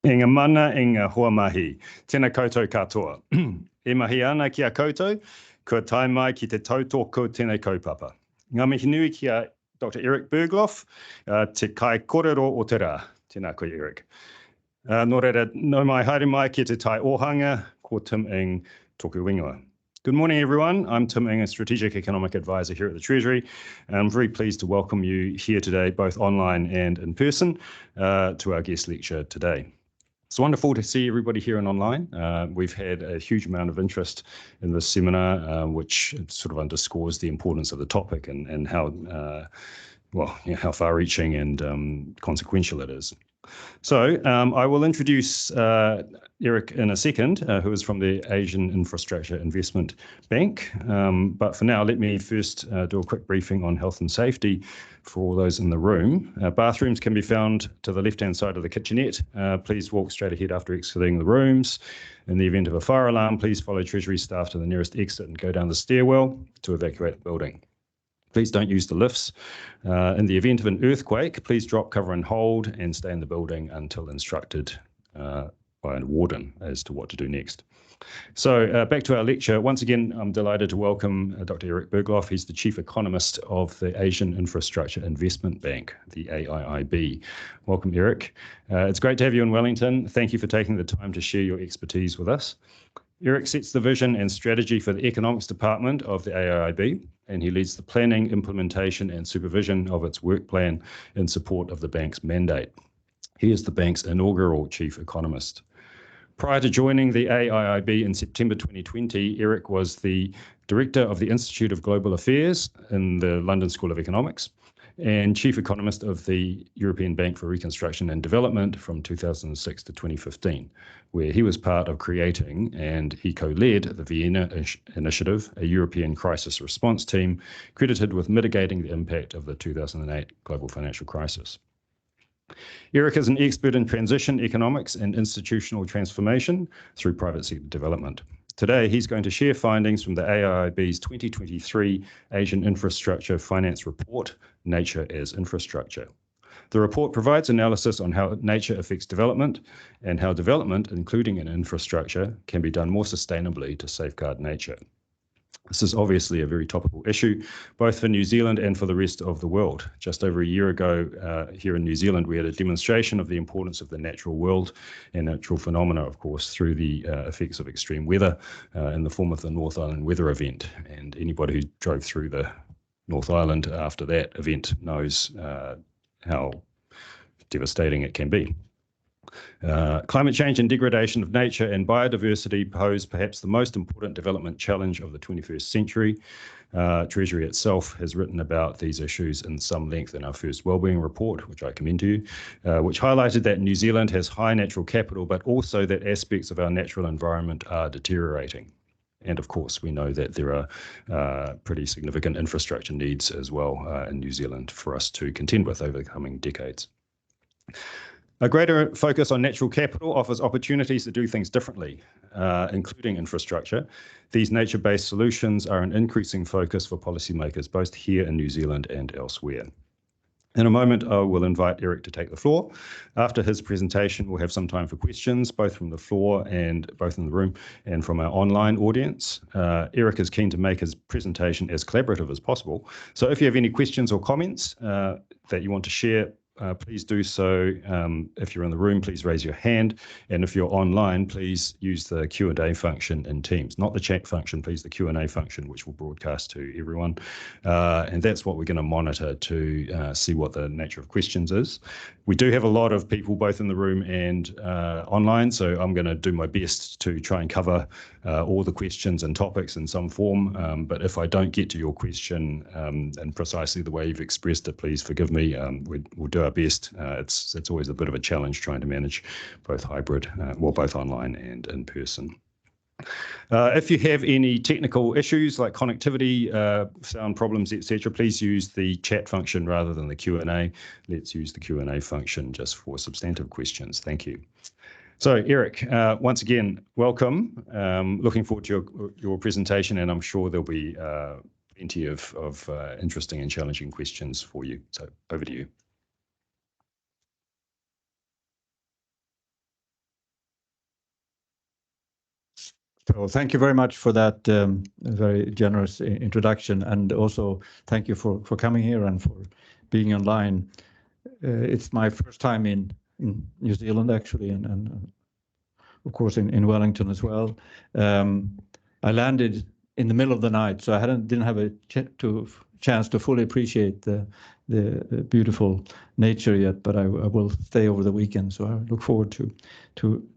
E ngā mana e ngā hoa mahi, tēnā koutou katoa. E mahi ana ki a koutou, kua tai mai ki te tautoko tēnei kaupapa. Ngā mihi nui ki a Dr. Erik Berglöf, te kai kōrero o te rā. Tēnā koe, Erik. Nō reira, no mai haere mai ki te tai ohanga, ko Tim Ing tōku ingoa. Good morning, everyone. I'm Tim Ing, a Strategic Economic Advisor here at the Treasury. And I'm very pleased to welcome you here today, both online and in person, to our guest lecture today. It's wonderful to see everybody here and online. We've had a huge amount of interest in this seminar, which sort of underscores the importance of the topic and how, how far-reaching and consequential it is. So I will introduce Erik in a second, who is from the Asian Infrastructure Investment Bank. But for now, let me first do a quick briefing on health and safety for all those in the room. Bathrooms can be found to the left-hand side of the kitchenette. Please walk straight ahead after exiting the rooms. In the event of a fire alarm, please follow Treasury staff to the nearest exit and go down the stairwell to evacuate the building. Please don't use the lifts. In the event of an earthquake, please drop, cover and hold and stay in the building until instructed by a warden as to what to do next. So back to our lecture. Once again, I'm delighted to welcome Dr. Erik Berglöf. He's the Chief Economist of the Asian Infrastructure Investment Bank, the AIIB. Welcome, Erik. It's great to have you in Wellington. Thank you for taking the time to share your expertise with us. Erik sets the vision and strategy for the Economics Department of the AIIB, and he leads the planning, implementation and supervision of its work plan in support of the bank's mandate. He is the bank's inaugural Chief Economist. Prior to joining the AIIB in September 2020, Erik was the Director of the Institute of Global Affairs in the London School of Economics and Chief Economist of the European Bank for Reconstruction and Development from 2006 to 2015, where he was part of creating and he co-led the Vienna Initiative, a European crisis response team credited with mitigating the impact of the 2008 global financial crisis. Erik is an expert in transition economics and institutional transformation through private sector development. Today, he's going to share findings from the AIIB's 2023 Asian Infrastructure Finance Report, Nature as Infrastructure. The report provides analysis on how nature affects development and how development, including in infrastructure, can be done more sustainably to safeguard nature. This is obviously a very topical issue, both for New Zealand and for the rest of the world. Just over a year ago, here in New Zealand, we had a demonstration of the importance of the natural world and natural phenomena, of course, through the effects of extreme weather in the form of the North Island weather event. And anybody who drove through the North Island after that event knows how devastating it can be. Climate change and degradation of nature and biodiversity pose perhaps the most important development challenge of the 21st century. Treasury itself has written about these issues in some length in our first wellbeing report, which I commend to you, which highlighted that New Zealand has high natural capital, but also that aspects of our natural environment are deteriorating. And of course, we know that there are pretty significant infrastructure needs as well in New Zealand for us to contend with over the coming decades. A greater focus on natural capital offers opportunities to do things differently, including infrastructure. These nature-based solutions are an increasing focus for policymakers, both here in New Zealand and elsewhere. In a moment, I will invite Erik to take the floor. After his presentation, we'll have some time for questions, both from the floor and both in the room and from our online audience. Erik is keen to make his presentation as collaborative as possible. So if you have any questions or comments that you want to share, please do so. If you're in the room, please raise your hand. And if you're online, please use the Q&A function in Teams. Not the chat function, please, the Q&A function, which will broadcast to everyone. And that's what we're going to monitor to see what the nature of questions is. We do have a lot of people both in the room and online, so I'm going to do my best to try and cover all the questions and topics in some form. But if I don't get to your question in precisely the way you've expressed it, please forgive me. We'll do our best. It's always a bit of a challenge trying to manage both hybrid, both online and in person. If you have any technical issues like connectivity, sound problems, etc., please use the chat function rather than the Q&A. Let's use the Q&A function just for substantive questions. Thank you. So, Erik, once again, welcome. Looking forward to your presentation, and I'm sure there'll be plenty of interesting and challenging questions for you. So, over to you. So thank you very much for that very generous introduction, and also thank you for coming here and for being online. It's my first time in New Zealand, actually, and of course in Wellington as well. I landed in the middle of the night, so I didn't have a chance to fully appreciate the beautiful nature yet, but I will stay over the weekend, so I look forward to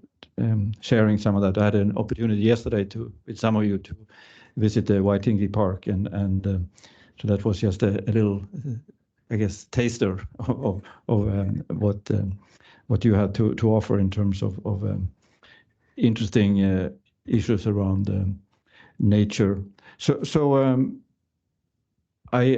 sharing some of that. I had an opportunity yesterday with some of you to visit the Waitingi Park, and so that was just a little, I guess, taster of what you had to offer in terms of interesting issues around nature. So I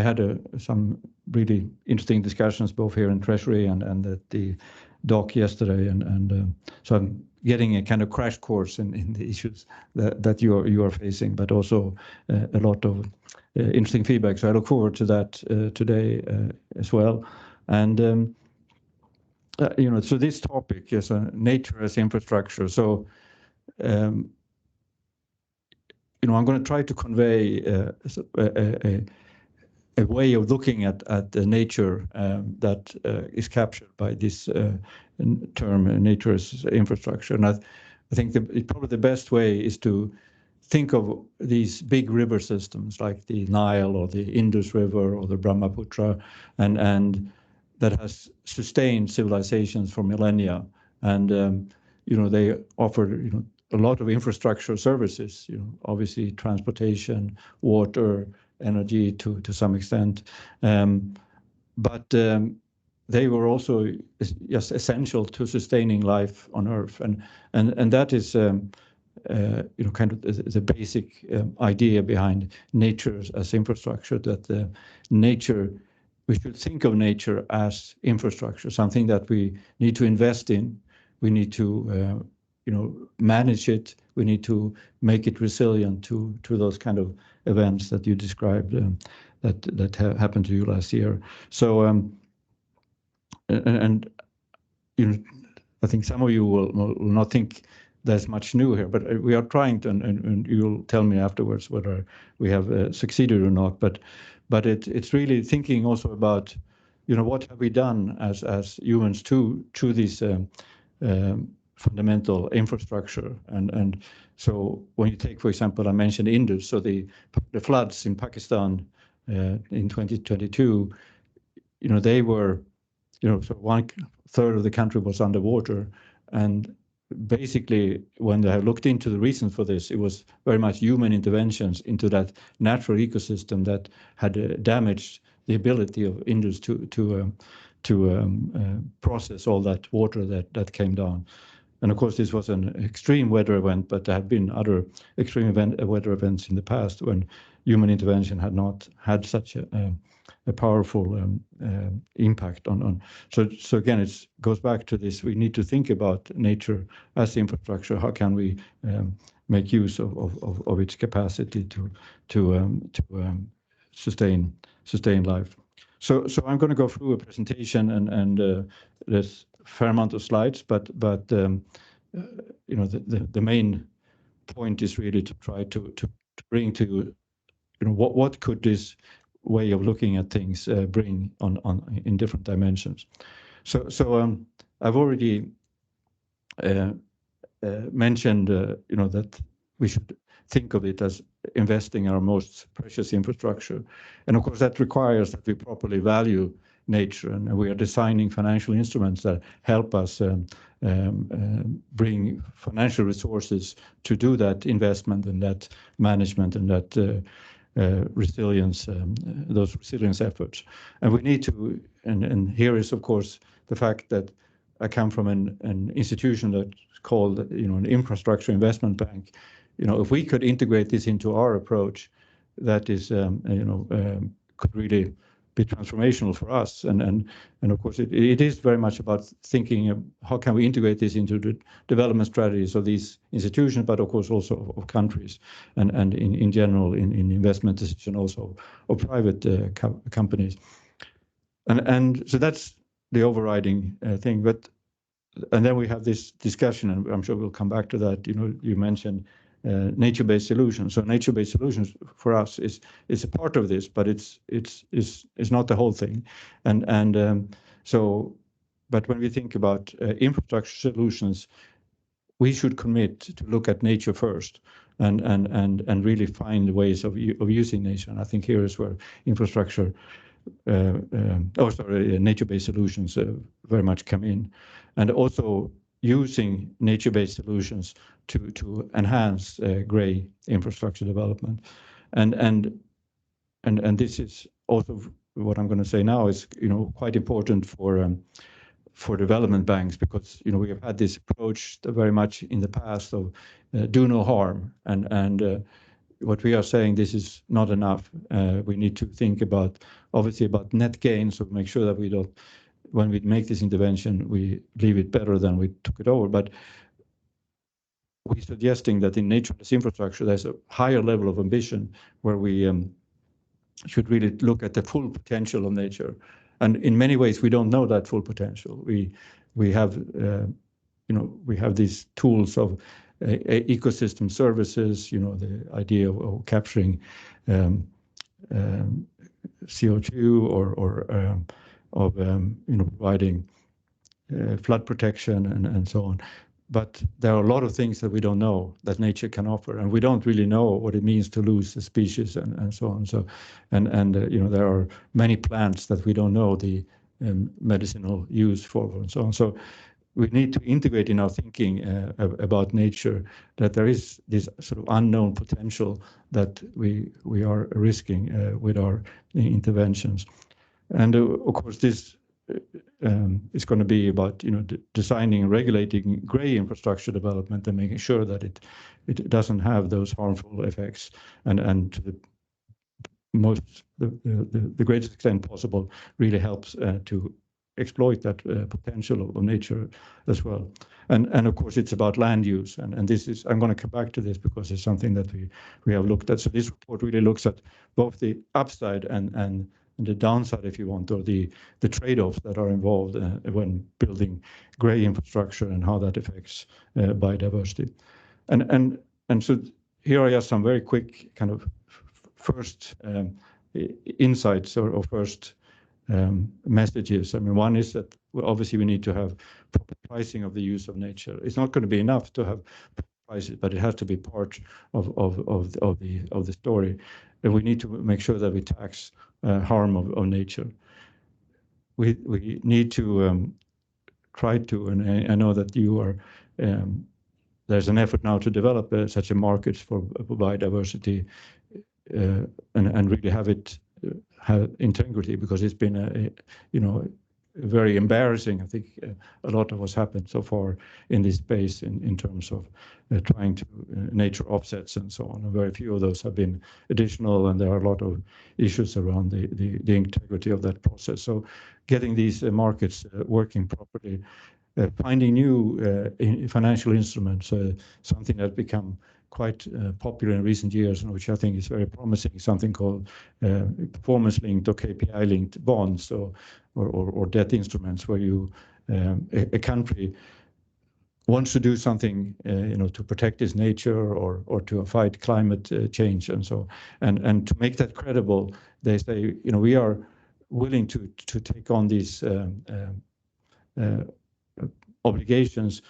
had some really interesting discussions both here in Treasury and at the dock yesterday, and so I'm getting a kind of crash course in the issues that you are facing, but also a lot of interesting feedback. So I look forward to that today as well. And so this topic is nature as infrastructure. So I'm going to try to convey a way of looking at the nature that is captured by this term, nature as infrastructure. And I think probably the best way is to think of these big river systems like the Nile or the Indus River or the Brahmaputra, and that has sustained civilizations for millennia. And they offer a lot of infrastructure services, obviously transportation, water, energy to some extent, but they were also just essential to sustaining life on Earth, and that is kind of the basic idea behind nature as infrastructure. That we should think of nature as infrastructure, something that we need to invest in. We need to manage it. We need to make it resilient to those kind of events that you described that happened to you last year. So and I think some of you will not think there's much new here, but we are trying to, and you'll tell me afterwards whether we have succeeded or not. But it's really thinking also about what have we done as humans to this fundamental infrastructure. And so when you take, for example, I mentioned Indus, so the floods in Pakistan in 2022, they were, so 1/3 of the country was underwater. And basically, when they have looked into the reasons for this, it was very much human interventions into that natural ecosystem that had damaged the ability of Indus to process all that water that came down. And of course, this was an extreme weather event, but there have been other extreme weather events in the past when human intervention had not had such a powerful impact on. So again, it goes back to this. We need to think about nature as infrastructure. How can we make use of its capacity to sustain life? So I'm going to go through a presentation, and there's a fair amount of slides, but the main point is really to try to bring to what could this way of looking at things bring on in different dimensions. So I've already mentioned that we should think of it as investing our most precious infrastructure, and of course that requires that we properly value nature, and we are designing financial instruments that help us bring financial resources to do that investment and that management and that resilience, those resilience efforts. And we need to, and here is of course the fact that I come from an institution that's called an infrastructure investment bank. If we could integrate this into our approach, that is could really be transformational for us. And of course it is very much about thinking of how can we integrate this into the development strategies of these institutions, but of course also of countries and in general in investment decision also of private companies. And so that's the overriding thing. But and then we have this discussion, and I'm sure we'll come back to that. You mentioned nature-based solutions. So nature-based solutions for us is a part of this, but it's not the whole thing. But when we think about infrastructure solutions, we should commit to look at nature first and really find ways of using nature. And I think here is where infrastructure, nature-based solutions very much come in, and also using nature-based solutions to enhance grey infrastructure development. And this is also what I'm going to say now is quite important for development banks, because we have had this approach very much in the past of do no harm, and what we are saying, this is not enough. We need to think obviously about net gain, so make sure that we don't, when we make this intervention, we leave it better than we took it over. But we're suggesting that in nature-based infrastructure, there's a higher level of ambition where we should really look at the full potential of nature. And in many ways, we don't know that full potential. We have these tools of ecosystem services. The idea of capturing CO2 or providing flood protection and so on. But there are a lot of things that we don't know that nature can offer, and we don't really know what it means to lose a species and so on. So, there are many plants that we don't know the medicinal use for and so on. So we need to integrate in our thinking about nature that there is this sort of unknown potential that we are risking with our interventions. And of course, this is going to be about designing and regulating grey infrastructure development and making sure that it doesn't have those harmful effects, and to the greatest extent possible really helps to exploit that potential of nature as well. And of course it's about land use, and this is, I'm going to come back to this because it's something that we have looked at. So this report really looks at both the upside and the downside, if you want, or the trade-offs that are involved when building grey infrastructure and how that affects biodiversity. And so here are just some very quick kind of first insights or first messages. I mean, one is that obviously we need to have proper pricing of the use of nature. It's not going to be enough to have prices, but it has to be part of the story. And we need to make sure that we tax harm of nature. We need to try to, and I know that you are, there's an effort now to develop such a market for biodiversity and really have it have integrity, because it's been very embarrassing. I think a lot of what's happened so far in this space in terms of trying to nature offsets and so on. And very few of those have been additional, and there are a lot of issues around the integrity of that process. So getting these markets working properly, finding new financial instruments, something that's become quite popular in recent years, and which I think is very promising, something called performance-linked or KPI-linked bonds or debt instruments, where a country wants to do something, to protect its nature or to fight climate change and so, and to make that credible, they say, we are willing to take on these obligations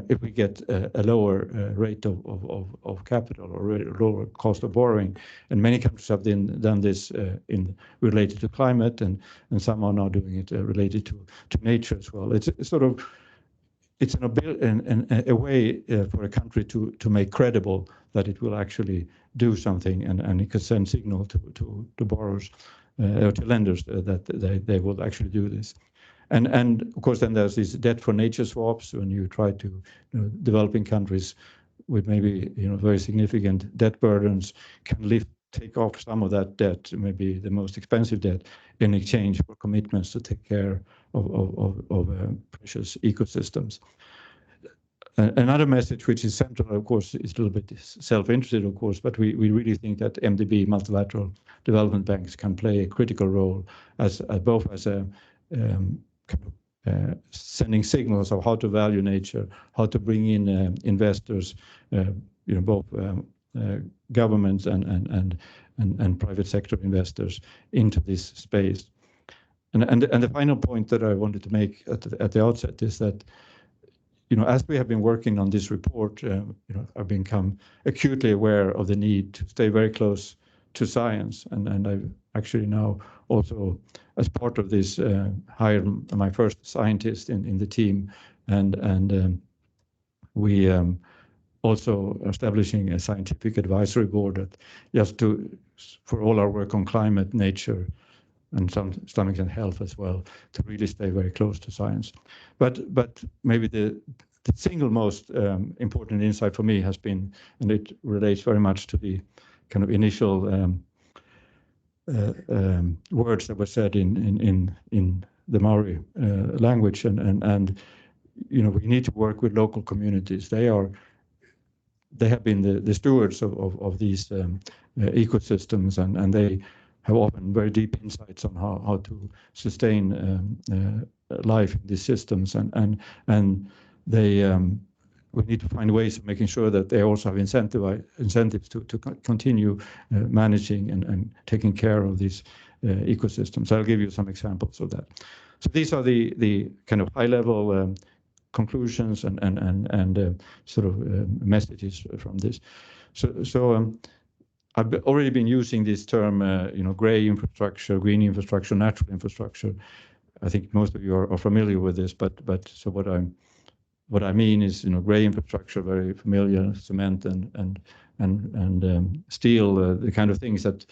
if we get a lower rate of capital or a lower cost of borrowing. And many countries have done this related to climate, and some are now doing it related to nature as well. It's sort of a way for a country to make credible that it will actually do something, and it could send signal to borrowers or to lenders that they will actually do this. And of course, then there's these debt for nature swaps when you try to developing countries with maybe very significant debt burdens can take off some of that debt, maybe the most expensive debt, in exchange for commitments to take care of precious ecosystems. Another message which is central, of course, is a little bit self-interested, of course, but we really think that MDB, multilateral development banks, can play a critical role as both as a kind of sending signals of how to value nature, how to bring in investors, both governments and private sector investors into this space. And the final point that I wanted to make at the outset is that, as we have been working on this report, I've become acutely aware of the need to stay very close to science, and I've actually now also, as part of this, hired my first scientist in the team, and we also establishing a scientific advisory board that for all our work on climate, nature, and some extent health as well, to really stay very close to science. But maybe the single most important insight for me has been, and it relates very much to the kind of initial words that were said in the Maori language, and we need to work with local communities. They have been the stewards of these ecosystems, and they have often very deep insights on how to sustain life in these systems, and they we need to find ways of making sure that they also have incentives to continue managing and taking care of these ecosystems. I'll give you some examples of that. So these are the kind of high-level conclusions and sort of messages from this. So I've already been using this term, gray infrastructure, green infrastructure, natural infrastructure. I think most of you are familiar with this, but so what I mean is, gray infrastructure, very familiar, cement and steel, the kind of things that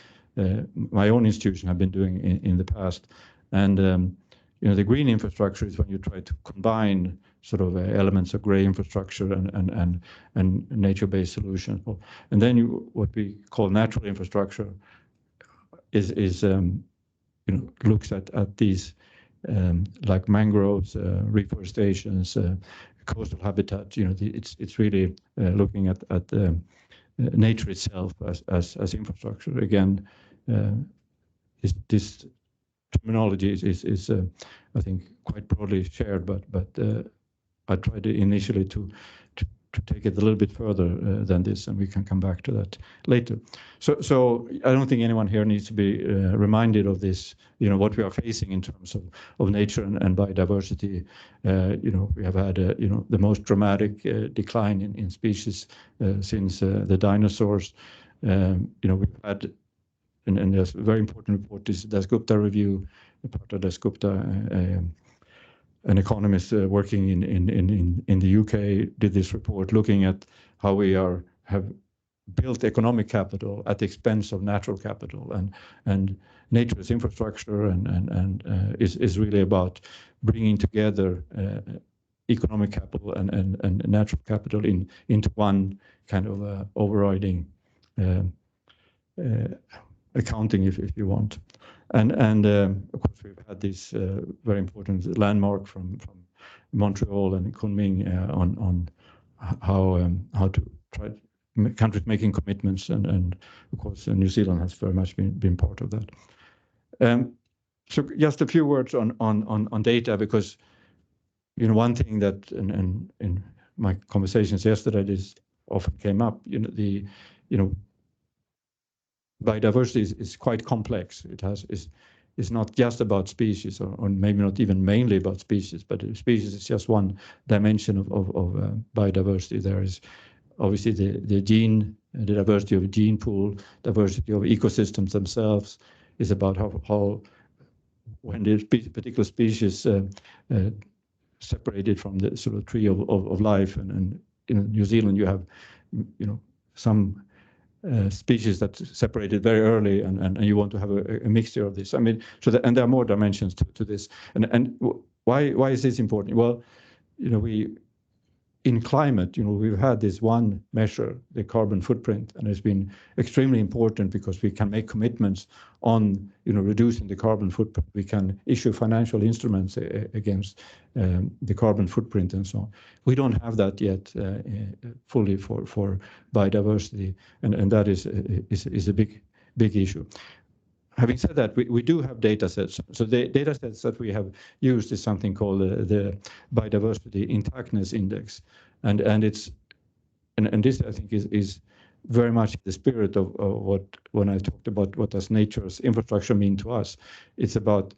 my own institution have been doing in the past. And the green infrastructure is when you try to combine sort of elements of gray infrastructure and nature-based solutions. And then what we call natural infrastructure is looks at these like mangroves, reforestations, coastal habitat. It's really looking at nature itself as infrastructure. Again, this terminology is I think quite broadly shared, but I tried initially to take it a little bit further than this, and we can come back to that later. So I don't think anyone here needs to be reminded of this, what we are facing in terms of nature and biodiversity. We have had the most dramatic decline in species since the dinosaurs. We've had, and there's a very important report, this Dasgupta review, part of Dasgupta, an economist working in the UK did this report looking at how we have built economic capital at the expense of natural capital, and nature's infrastructure and is really about bringing together economic capital and natural capital into one kind of overriding accounting, if you want. And of course, we've had this very important landmark from Montreal and Kunming on how to try countries making commitments, and of course New Zealand has very much been part of that. So just a few words on data, because one thing that in my conversations yesterday, this often came up. Biodiversity is quite complex. It's not just about species, or maybe not even mainly about species, but species is just one dimension of biodiversity. There is obviously the diversity of a gene pool, diversity of ecosystems themselves is about how when the particular species separated from the sort of tree of life, and in New Zealand you have some species that separated very early, and you want to have a mixture of this. I mean, and there are more dimensions to this. And why is this important? Well, in climate, we've had this one measure, the carbon footprint, and it's been extremely important because we can make commitments on, reducing the carbon footprint. We can issue financial instruments against the carbon footprint and so on. We don't have that yet fully for biodiversity, and that is a big issue. having said that, we do have data sets. So the data sets that we have used is something called the biodiversity intactness index, and this I think is very much the spirit of what, when I talked about what does nature's infrastructure mean to us. It's about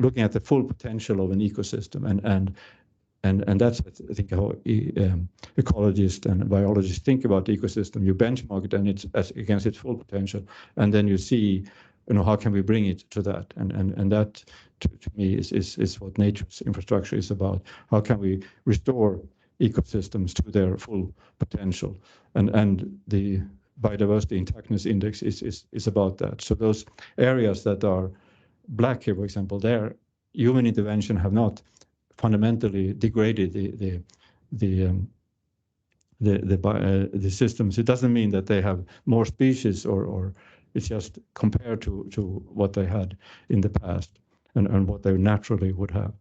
looking at the full potential of an ecosystem, and that's, I think, how ecologists and biologists think about the ecosystem. You benchmark it and it's against its full potential, and then you see, how can we bring it to that? And that, to me, is what nature's infrastructure is about. How can we restore ecosystems to their full potential? And the biodiversity intactness index is about that. So those areas that are black here, for example, there human intervention have not fundamentally degraded the systems. It doesn't mean that they have more species, or it's just compared to what they had in the past and what they naturally would have.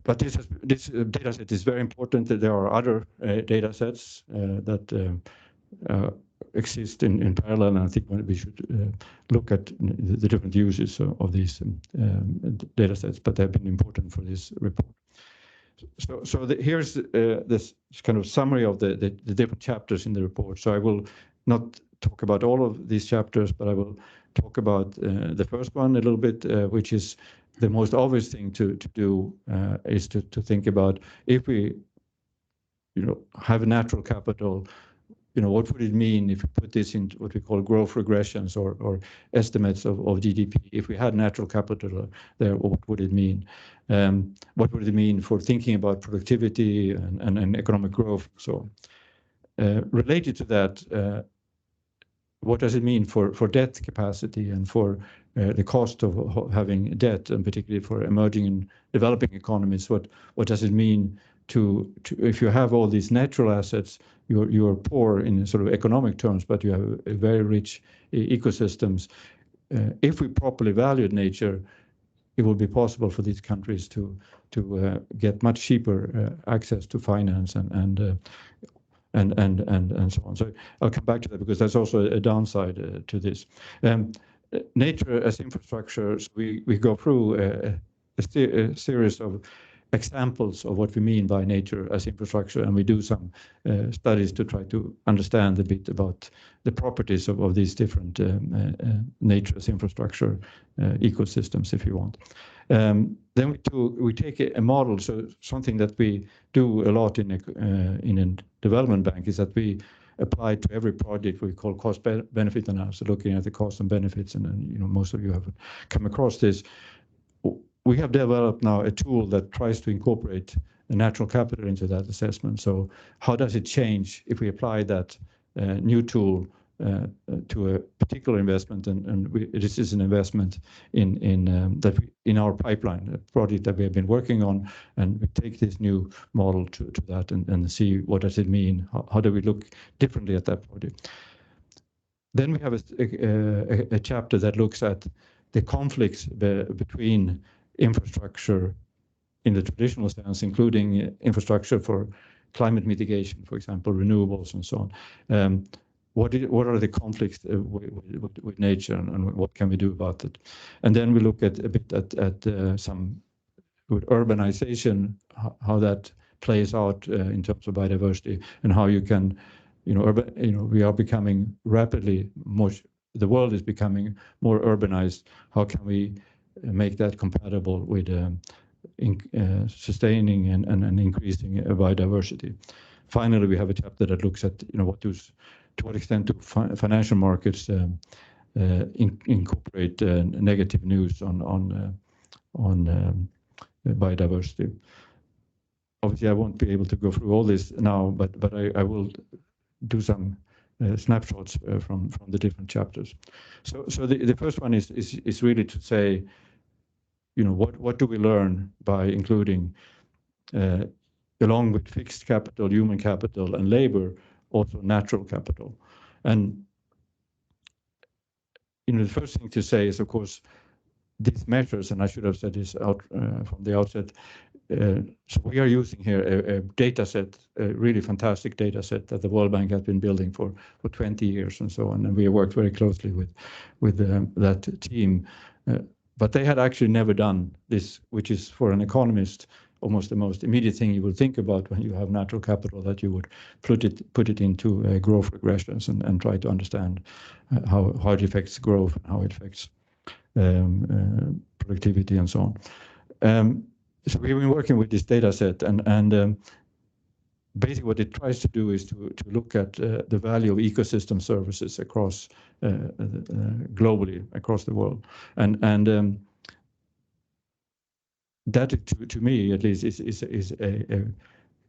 But this data set is very important. There are other data sets that exist in parallel, and I think we should look at the different uses of these data sets, but they've been important for this report. So here's this kind of summary of the different chapters in the report. So I will not talk about all of these chapters, but I will talk about the first one a little bit, which is the most obvious thing to do, is to think about, if we have a natural capital, what would it mean if we put this into what we call growth regressions or estimates of GDP? If we had natural capital there, what would it mean? What would it mean for thinking about productivity and economic growth? So related to that, what does it mean for debt capacity and for the cost of having debt, and particularly for emerging and developing economies? What does it mean to if you have all these natural assets, you're poor in sort of economic terms, but you have a very rich ecosystems. If we properly valued nature, it will be possible for these countries to get much cheaper access to finance and so on. So I'll come back to that, because there's also a downside to this. Nature as infrastructure, we go through a series of examples of what we mean by nature as infrastructure, and we do some studies to try to understand a bit about the properties of these different nature as infrastructure ecosystems, if you want. Then we take a model. So something that we do a lot in a development bank is that we apply to every project we call cost-benefit analysis, looking at the costs and benefits, and most of you have come across this. We have developed now a tool that tries to incorporate the natural capital into that assessment. So how does it change if we apply that new tool to a particular investment? And this is an investment in our pipeline, a project that we have been working on, and we take this new model to that and see what does it mean. How do we look differently at that project? Then we have a chapter that looks at the conflicts between infrastructure in the traditional sense, including infrastructure for climate mitigation, for example, renewables and so on. What are the conflicts with nature, and what can we do about it? And then we look a bit at some with urbanization, how that plays out in terms of biodiversity, and how you can, we are becoming rapidly more. The world is becoming more urbanized. How can we make that compatible with sustaining and increasing biodiversity? Finally, we have a chapter that looks at to what extent do financial markets incorporate negative news on biodiversity. Obviously, I won't be able to go through all this now, but I will do some snapshots from the different chapters. So the first one is really to say, what do we learn by including, along with fixed capital, human capital, and labor, also natural capital. And the first thing to say is, of course, these measures, and I should have said this out from the outset, so we are using here a data set, a really fantastic data set that the World Bank has been building for 20 years and so on. And we have worked very closely with that team. But they had actually never done this, which is for an economist almost the most immediate thing you would think about when you have natural capital, that you would put it into growth regressions and try to understand how it affects growth and how it affects productivity and so on. So we've been working with this data set, and basically what it tries to do is to look at the value of ecosystem services across globally across the world, and that to me at least is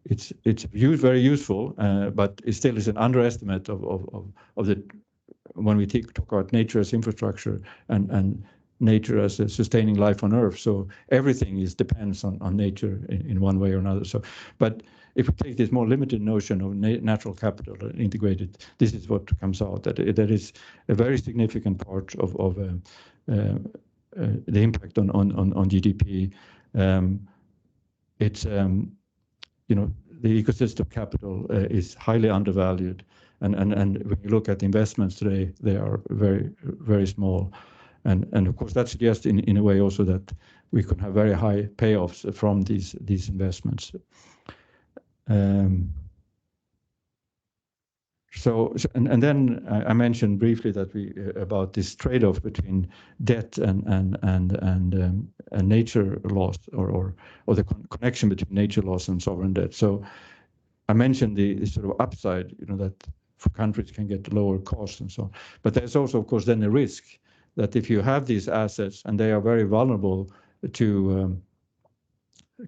it's very useful, but it still is an underestimate of the when we talk about nature as infrastructure and nature as a sustaining life on Earth. So everything depends on nature in one way or another. So, but if we take this more limited notion of natural capital and integrate it, this is what comes out, that is a very significant part of the impact on GDP. It's you know, the ecosystem capital is highly undervalued, and when you look at investments today, they are very, very small. And of course, that suggests in a way also that we can have very high payoffs from these investments. So then I mentioned briefly that about this trade-off between debt and nature loss, or the connection between nature loss and sovereign debt. So I mentioned the sort of upside, you know, that for countries can get lower costs and so on. But there's also, of course, then a risk that if you have these assets and they are very vulnerable to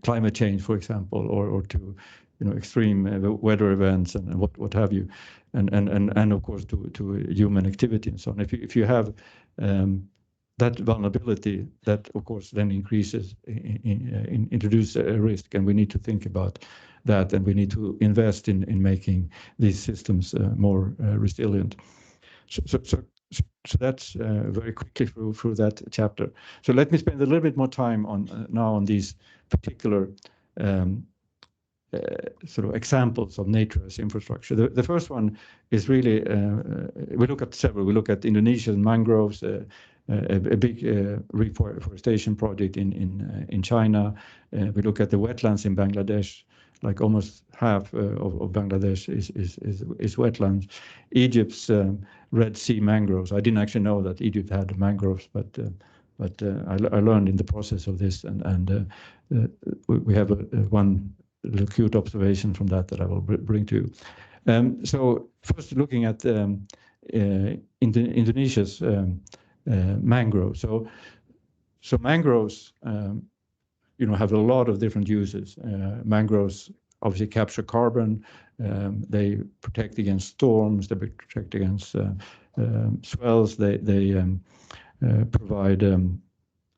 climate change, for example, or to, you know, extreme weather events and what have you, and of course to human activity and so on. If you have that vulnerability, that of course then introduces a risk, and we need to think about that, and we need to invest in making these systems more resilient. So that's very quickly through that chapter. So let me spend a little bit more time on these particular sort of examples of nature as infrastructure. The first one is really, we look at several. We look at Indonesian mangroves, a big reforestation project in China. We look at the wetlands in Bangladesh. Like almost half of Bangladesh is wetlands. Egypt's Red Sea mangroves. I didn't actually know that Egypt had mangroves, but I learned in the process of this, and we have one little cute observation from that I will bring to you. So first, looking at Indonesia's mangroves. So mangroves, you know, have a lot of different uses. Mangroves obviously capture carbon. They protect against storms. They protect against swells. They provide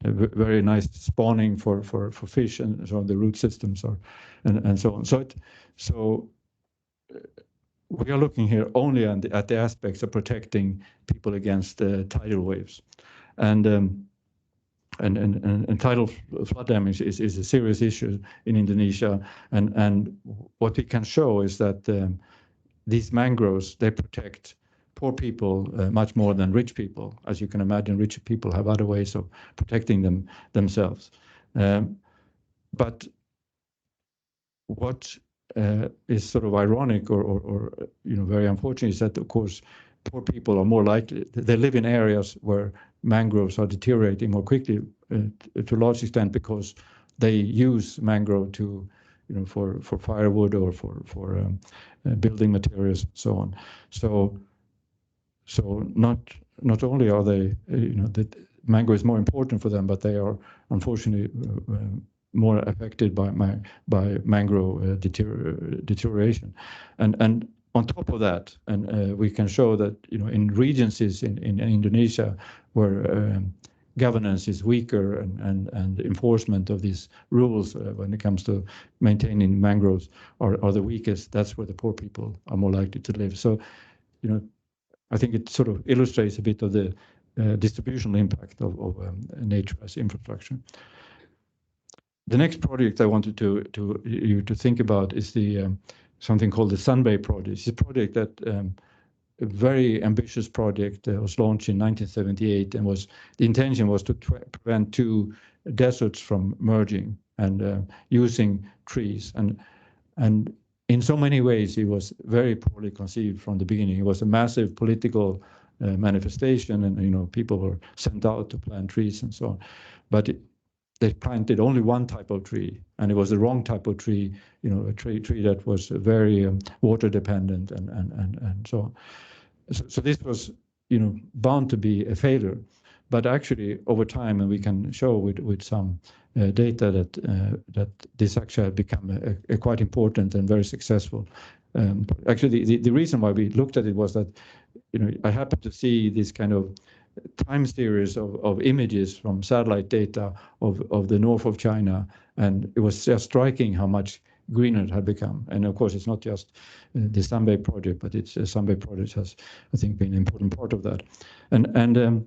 very nice spawning for fish, and so on. The root systems are, and so on. So we are looking here only at the aspects of protecting people against tidal waves, and tidal flood damage is a serious issue in Indonesia, and what we can show is that these mangroves, they protect poor people much more than rich people. As you can imagine, rich people have other ways of protecting themselves. But what is sort of ironic or you know, very unfortunate is that, of course, poor people are more likely, they live in areas where mangroves are deteriorating more quickly to a large extent because they use mangrove to, you know, for firewood or for building materials and so on. So not only are they, you know, that mangrove is more important for them, but they are unfortunately more affected by mangrove deterioration, and on top of that, and we can show that, you know, in regencies in Indonesia where governance is weaker and enforcement of these rules when it comes to maintaining mangroves are the weakest, that's where the poor people are more likely to live. So, you know, I think it sort of illustrates a bit of the distributional impact of nature as infrastructure. The next project I wanted you to think about is the something called the Sunbay project. It's a project that a very ambitious project that was launched in 1978, and the intention was to prevent two deserts from merging and using trees. And in so many ways, it was very poorly conceived from the beginning. It was a massive political manifestation, and people were sent out to plant trees and so on. But they planted only one type of tree, and it was the wrong type of tree. A tree that was very water dependent and so on. So this was, bound to be a failure. But actually, over time, and we can show with some data that this actually had become a quite important and very successful. Actually, the reason why we looked at it was that, I happened to see this kind of time series of images from satellite data of the north of China, and it was just striking how much greener it had become. And of course, it's not just the Sunbay project, but it's Sunbay project has, I think, been an important part of that. And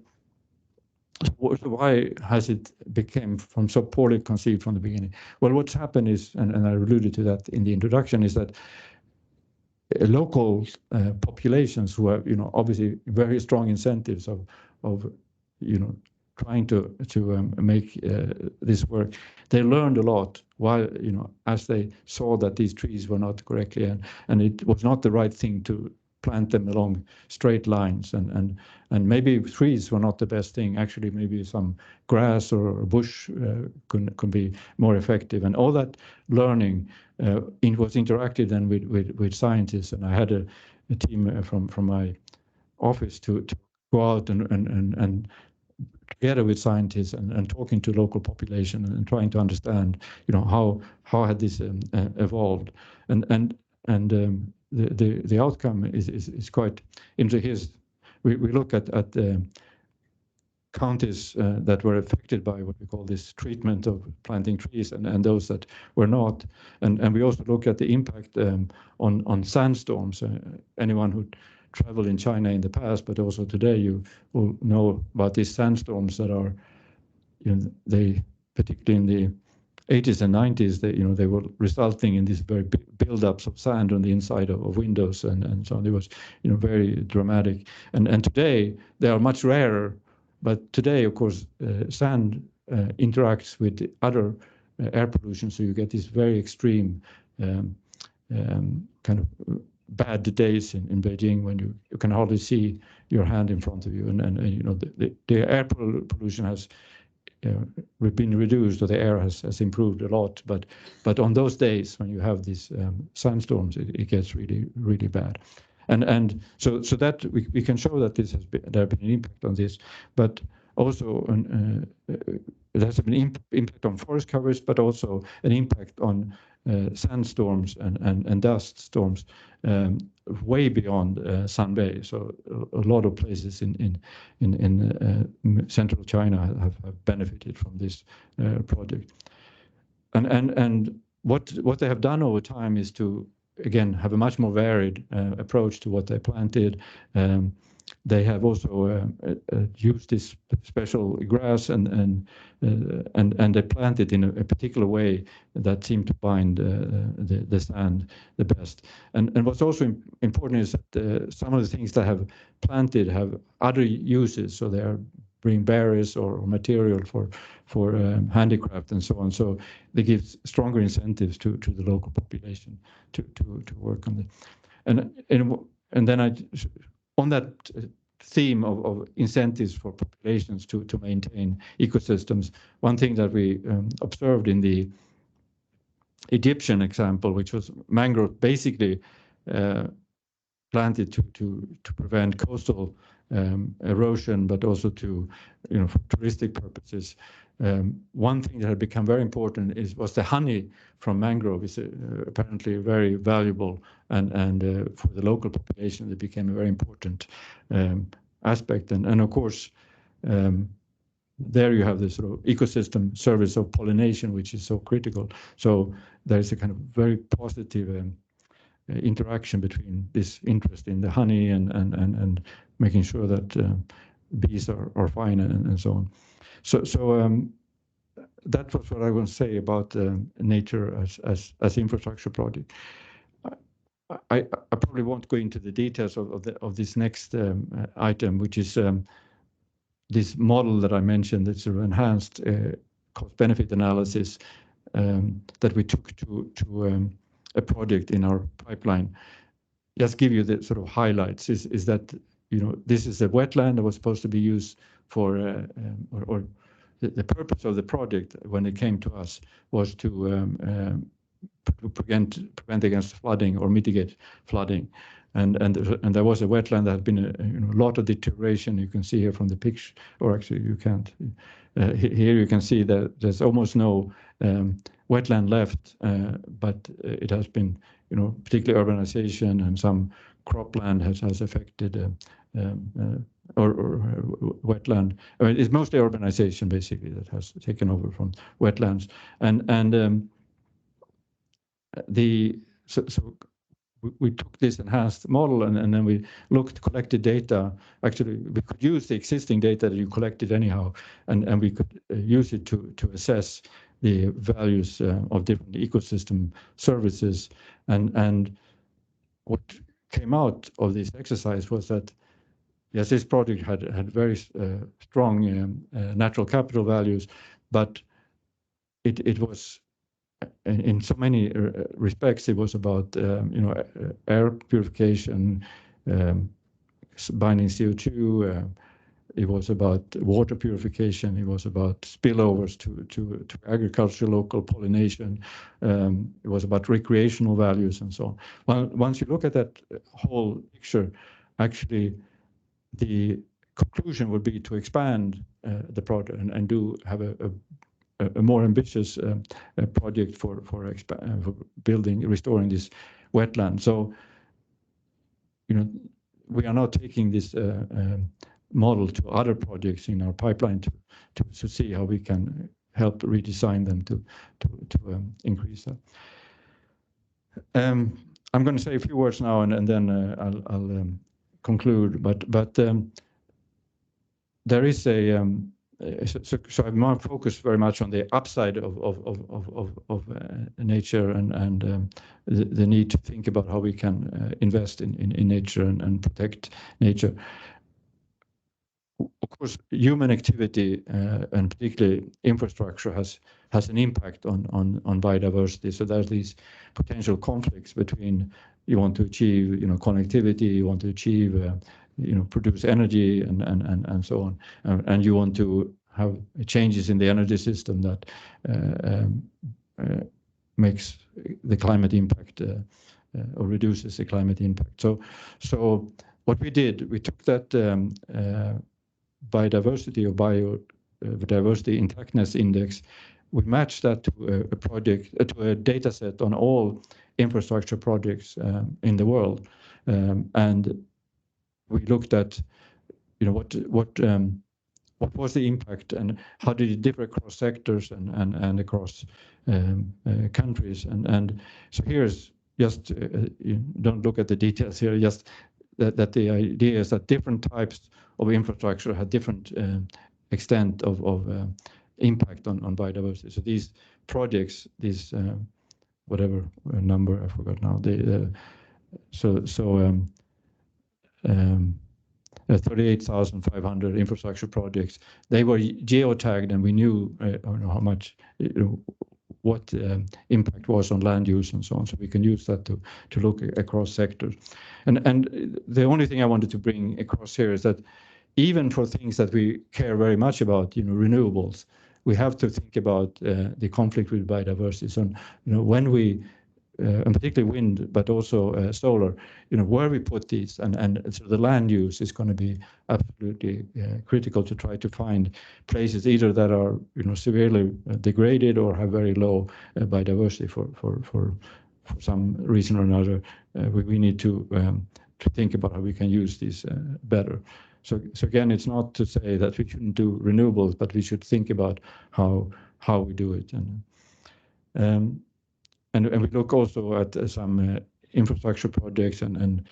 so why has it become from so poorly conceived from the beginning? Well, what's happened is, and I alluded to that in the introduction, is that local populations who have, obviously very strong incentives of trying to make this work. They learned a lot while, as they saw that these trees were not correctly, and it was not the right thing to plant them along straight lines, and maybe trees were not the best thing. Actually, maybe some grass or bush could be more effective, and all that learning was interacted then with scientists. And I had a team from my office to go out and together with scientists and talking to local population and trying to understand, how had this evolved, and the outcome is quite interesting. We look at counties that were affected by what we call this treatment of planting trees, and those that were not, and we also look at the impact on sandstorms. Anyone who traveled in China in the past, but also today, you will know about these sandstorms that are, they particularly in the 80s and 90s, they were resulting in these very big buildups of sand on the inside of windows and so on. It was, very dramatic. And today they are much rarer, but today, of course, sand interacts with other air pollution, so you get this very extreme kind of bad days in Beijing when you can hardly see your hand in front of you, and the air pollution has been reduced, or the air has improved a lot, but on those days when you have these sandstorms, it gets really bad, and so that we can show that there has been an impact on this, but also there has been impact on forest coverage, but also an impact on sandstorms and dust storms way beyond Sunbay. So a lot of places in central China have benefited from this project. And what they have done over time is to, again, have a much more varied approach to what they planted. They have also used this special grass and they plant it in a particular way that seemed to bind the sand the best. And what's also important is that some of the things that have planted have other uses, so they are bring berries or material for handicraft and so on. So they give stronger incentives to the local population to work on it. And then on that theme of incentives for populations to maintain ecosystems, one thing that we observed in the Egyptian example, which was mangrove basically planted to prevent coastal erosion, but also to, for touristic purposes. One thing that had become very important was the honey from mangrove is apparently very valuable, and for the local population, it became a very important aspect. And of course, there you have this sort of ecosystem service of pollination, which is so critical. So there is a kind of very positive interaction between this interest in the honey and making sure that bees are fine and so on. So that was what I want to say about nature as infrastructure project. I probably won't go into the details of this next item, which is this model that I mentioned. It's an enhanced cost-benefit analysis that we took to a project in our pipeline. Just give you the sort of highlights. Is that this is a wetland that was supposed to be used for or the purpose of the project when it came to us was to prevent against flooding or mitigate flooding, and there was a wetland that had been a lot of deterioration. You can see here from the picture, or actually you can't. Here you can see that there's almost no wetland left, but it has been, particularly urbanization and some cropland has affected or wetland. I mean, it's mostly urbanization basically that has taken over from wetlands, and so we took this enhanced model and then we collected data. Actually, we could use the existing data that you collected anyhow, and we could use it to assess the values of different ecosystem services. And what came out of this exercise was that, yes, this project had very strong natural capital values, but it was, in so many respects, it was about air purification, binding CO2. It was about water purification. It was about spillovers to agriculture, local pollination. It was about recreational values and so on. Well, once you look at that whole picture, actually, the conclusion would be to expand the project and have a more ambitious project for restoring this wetland. So, we are now taking this model to other projects in our pipeline to see how we can help redesign them to increase that. I'm going to say a few words now, and then I'll conclude. But there is a so I'm more focused very much on the upside of nature and the need to think about how we can invest in nature and protect nature. Of course, human activity and particularly infrastructure has an impact on biodiversity. So there's these potential conflicts between you want to achieve connectivity, you want to achieve produce energy and so on, and you want to have changes in the energy system that makes the climate impact or reduces the climate impact. So what we did, we took that biodiversity or biodiversity intactness index, we matched that to a project, to a data set on all infrastructure projects in the world, and we looked at what was the impact and how did it differ across sectors and across countries, and so here's just don't look at the details here, just that the idea is that different types of infrastructure have different extent of impact on biodiversity. So these projects, these whatever number I forgot now, 38,500 infrastructure projects. They were geotagged, and we knew how much what impact was on land use and so on. So we can use that to look across sectors. And the only thing I wanted to bring across here is that even for things that we care very much about, renewables, we have to think about the conflict with biodiversity. So, when we, and particularly wind, but also solar, where we put these, and so the land use is going to be absolutely critical to try to find places either that are, severely degraded or have very low biodiversity for some reason or another. We need to think about how we can use these better. So again, it's not to say that we shouldn't do renewables, but we should think about how we do it. And we look also at some infrastructure projects and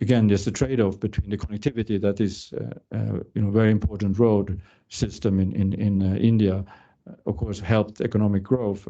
again, there's a trade-off between the connectivity that is, very important road system in India, of course, helped economic growth,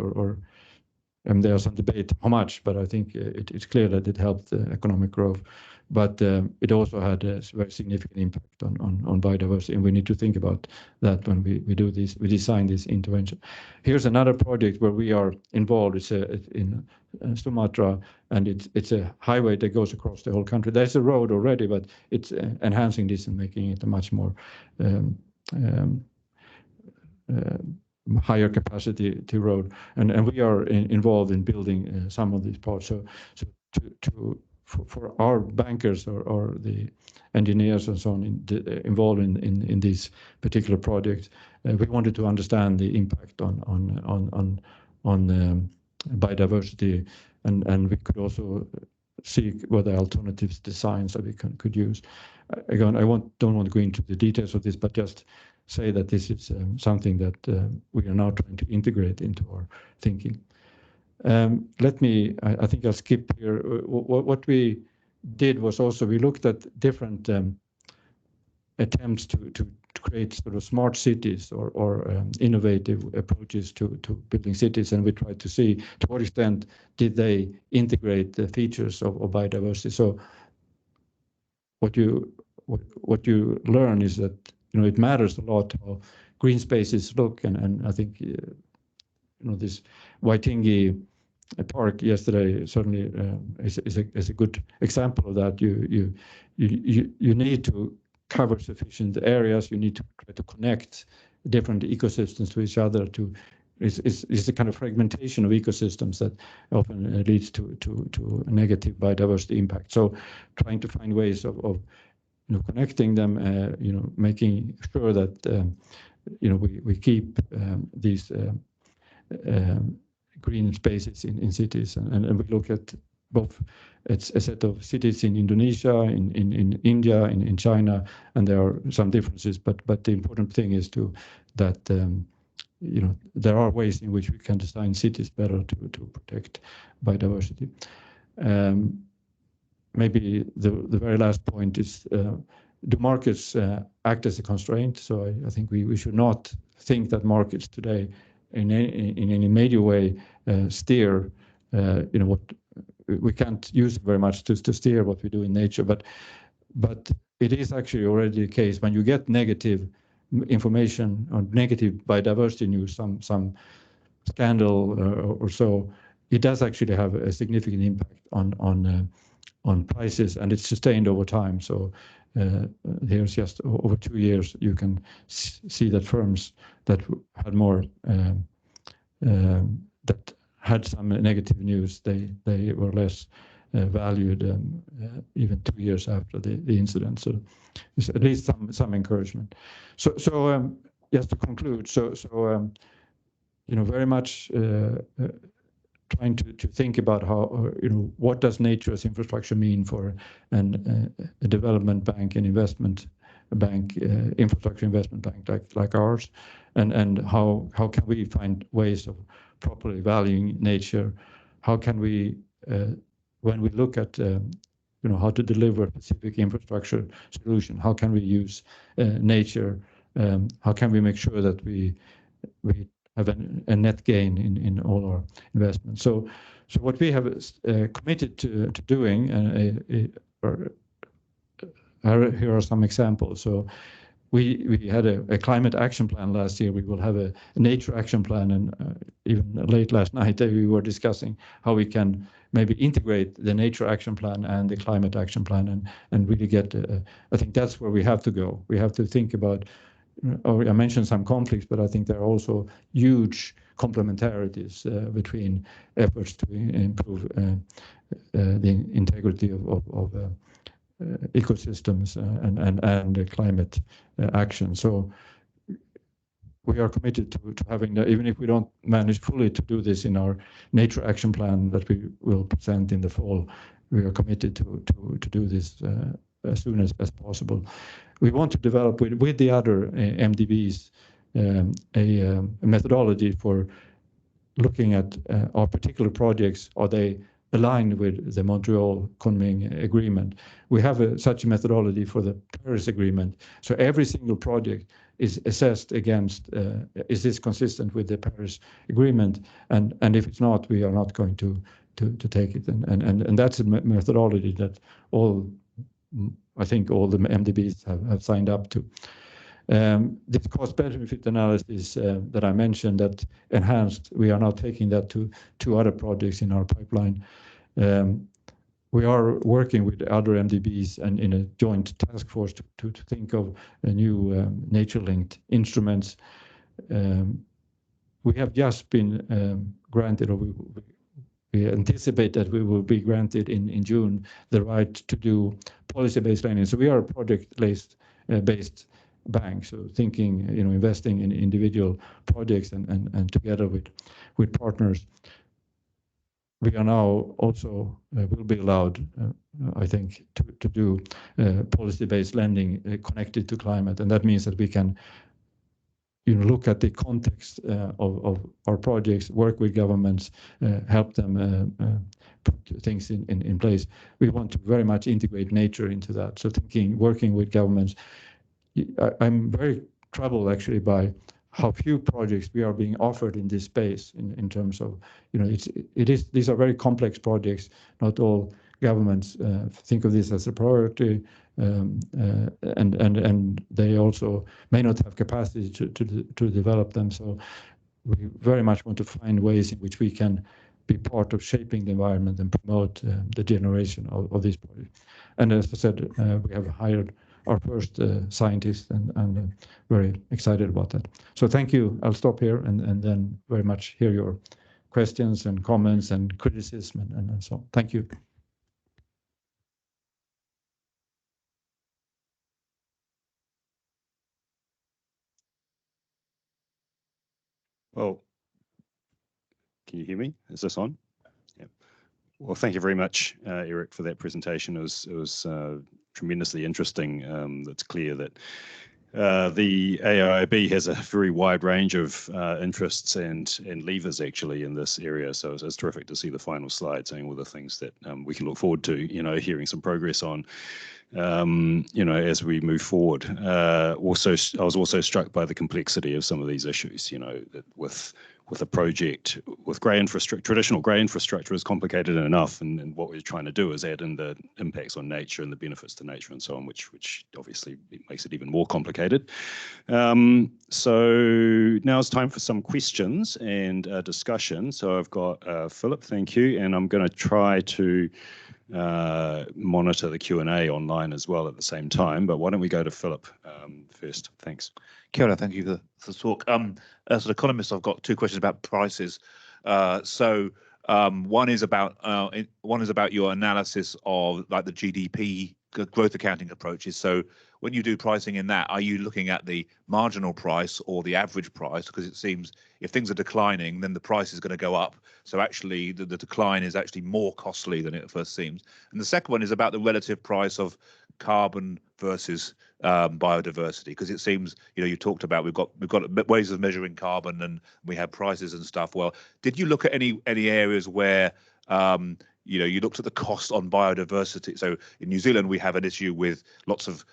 and there's some debate how much, but I think it's clear that it helped economic growth. But it also had a very significant impact on biodiversity, and we need to think about that when we do this. We design this intervention. Here's another project where we are involved. It's in Sumatra, and it's a highway that goes across the whole country. There's a road already, but it's enhancing this and making it a much more higher capacity road, and we are involved in building some of these parts. So for our bankers or the engineers and so on involved in this particular project, we wanted to understand the impact on biodiversity, and we could also see what the alternatives designs that we could use. Again, don't want to go into the details of this, but just say that this is something that we are now trying to integrate into our thinking. I think I'll skip here. What we did was also we looked at different attempts to create sort of smart cities or innovative approaches to building cities, and we tried to see to what extent did they integrate the features of biodiversity. So what you learn is that it matters a lot how green spaces look, and I think this Waitingi park yesterday certainly is a good example of that. You need to cover sufficient areas. You need to try to connect different ecosystems to each other. It's a kind of fragmentation of ecosystems that often leads to a negative biodiversity impact. So trying to find ways of connecting them, making sure that we keep these green spaces in cities, and we look at both a set of cities in Indonesia, in India, in China, and there are some differences. But the important thing is that there are ways in which we can design cities better to protect biodiversity. Maybe the very last point is, do markets act as a constraint? So I think we should not think that markets today in any major way steer what we can't use very much to steer what we do in nature, but it is actually already the case when you get negative information or negative biodiversity news, some scandal or so, it does actually have a significant impact on prices, and it's sustained over time. So here's just over 2 years, you can see that firms that had more that had some negative news, they were less valued even 2 years after the incident. So it's at least some encouragement. So just to conclude, very much trying to think about how what does nature's infrastructure mean for a development bank, an investment bank, infrastructure investment bank like ours, and how can we find ways of properly valuing nature? How can we, when we look at how to deliver a specific infrastructure solution, how can we use nature? How can we make sure that we have a net gain in all our investments? So what we have committed to doing, here are some examples. So we had a climate action plan last year. We will have a nature action plan, and even late last night we were discussing how we can maybe integrate the nature action plan and the climate action plan and really get. I think that's where we have to go. We have to think about. I mentioned some conflicts, but I think there are also huge complementarities between efforts to improve the integrity of ecosystems and climate action. So we are committed to having that, even if we don't manage fully to do this in our nature action plan that we will present in the fall. We are committed to do this as soon as possible. We want to develop with the other MDBs a methodology for looking at our particular projects. Are they aligned with the Montreal Kunming Agreement. We have such a methodology for the Paris Agreement. So every single project is assessed against, is this consistent with the Paris Agreement? And if it's not, we are not going to take it. And that's a methodology that I think all the MDBs have signed up to. This cost-benefit analysis that I mentioned, that enhanced, we are now taking that to 2 other projects in our pipeline. We are working with other MDBs and in a joint task force to think of a new nature-linked instruments. We have just been granted, or we anticipate that we will be granted in June the right to do policy-based lending. So we are a project-based bank, so thinking, investing in individual projects and together with partners. We are now also will be allowed, I think, to do policy-based lending connected to climate, and that means that we can, look at the context of our projects, work with governments, help them put things in place. We want to very much integrate nature into that. So working with governments. I'm very troubled actually by how few projects we are being offered in this space in terms of, these are very complex projects. Not all governments think of this as a priority, and they also may not have capacity to develop them. So we very much want to find ways in which we can be part of shaping the environment and promote the generation of these projects. And as I said, we have hired our first scientist, and very excited about that. So thank you. I'll stop here and then very much hear your questions and comments and criticism and so on. Thank you. Well, can you hear me? Is this on? Yeah. Well, thank you very much, Erik, for that presentation. It was tremendously interesting. It's clear that the AIIB has a very wide range of interests and levers actually in this area. So it's terrific to see the final slide saying all the things that we can look forward to, hearing some progress on, as we move forward. I was also struck by the complexity of some of these issues, that with a project with grey infrastructure, traditional grey infrastructure is complicated enough, and what we're trying to do is add in the impacts on nature and the benefits to nature and so on, which obviously makes it even more complicated. So now it's time for some questions and discussion. So I've got Philip, thank you, and I'm going to try to monitor the Q&A online as well at the same time, but why don't we go to Philip first? Thanks. Kia ora, thank you for the talk. As an economist, I've got 2 questions about prices. One is about your analysis of like the GDP growth accounting approaches. So when you do pricing in that, are you looking at the marginal price or the average price? Because it seems if things are declining, then the price is going to go up. So actually the decline is actually more costly than it first seems. And the second one is about the relative price of carbon versus biodiversity, because it seems, you talked about we've got ways of measuring carbon and we have prices and stuff. Well, did you look at any areas where you looked at the cost on biodiversity? So in New Zealand, we have an issue with lots of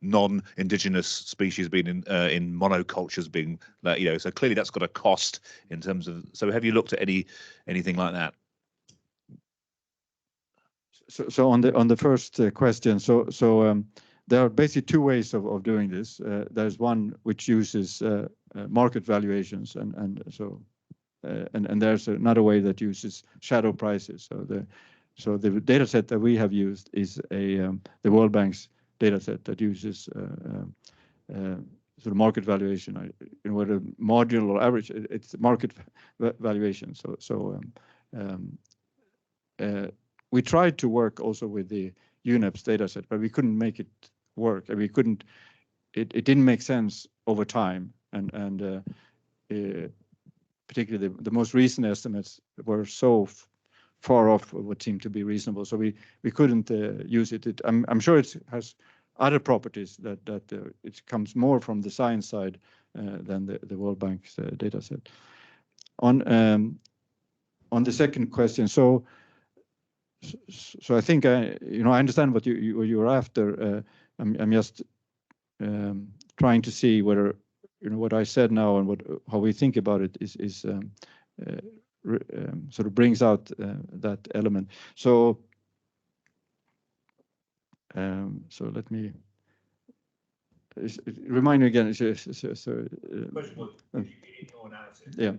non-indigenous species being in monocultures being, so clearly that's got a cost in terms of. So have you looked at anything like that? So on the first question, there are basically 2 ways of doing this. There's one which uses market valuations, and there's another way that uses shadow prices. So the data set that we have used is the World Bank's data set that uses sort of market valuation. Whether marginal or average, it's market valuation. We tried to work also with the UNEP's data set, but we couldn't make it work. And it didn't make sense over time, and particularly the most recent estimates were so far off of what seemed to be reasonable. So we couldn't use it. I'm sure it has other properties that it comes more from the science side than the World Bank's data set. On the second question, so So I think I understand what you're after. I'm just trying to see whether what I said now and how we think about it is sort of brings out that element. So let me remind me again. Yeah.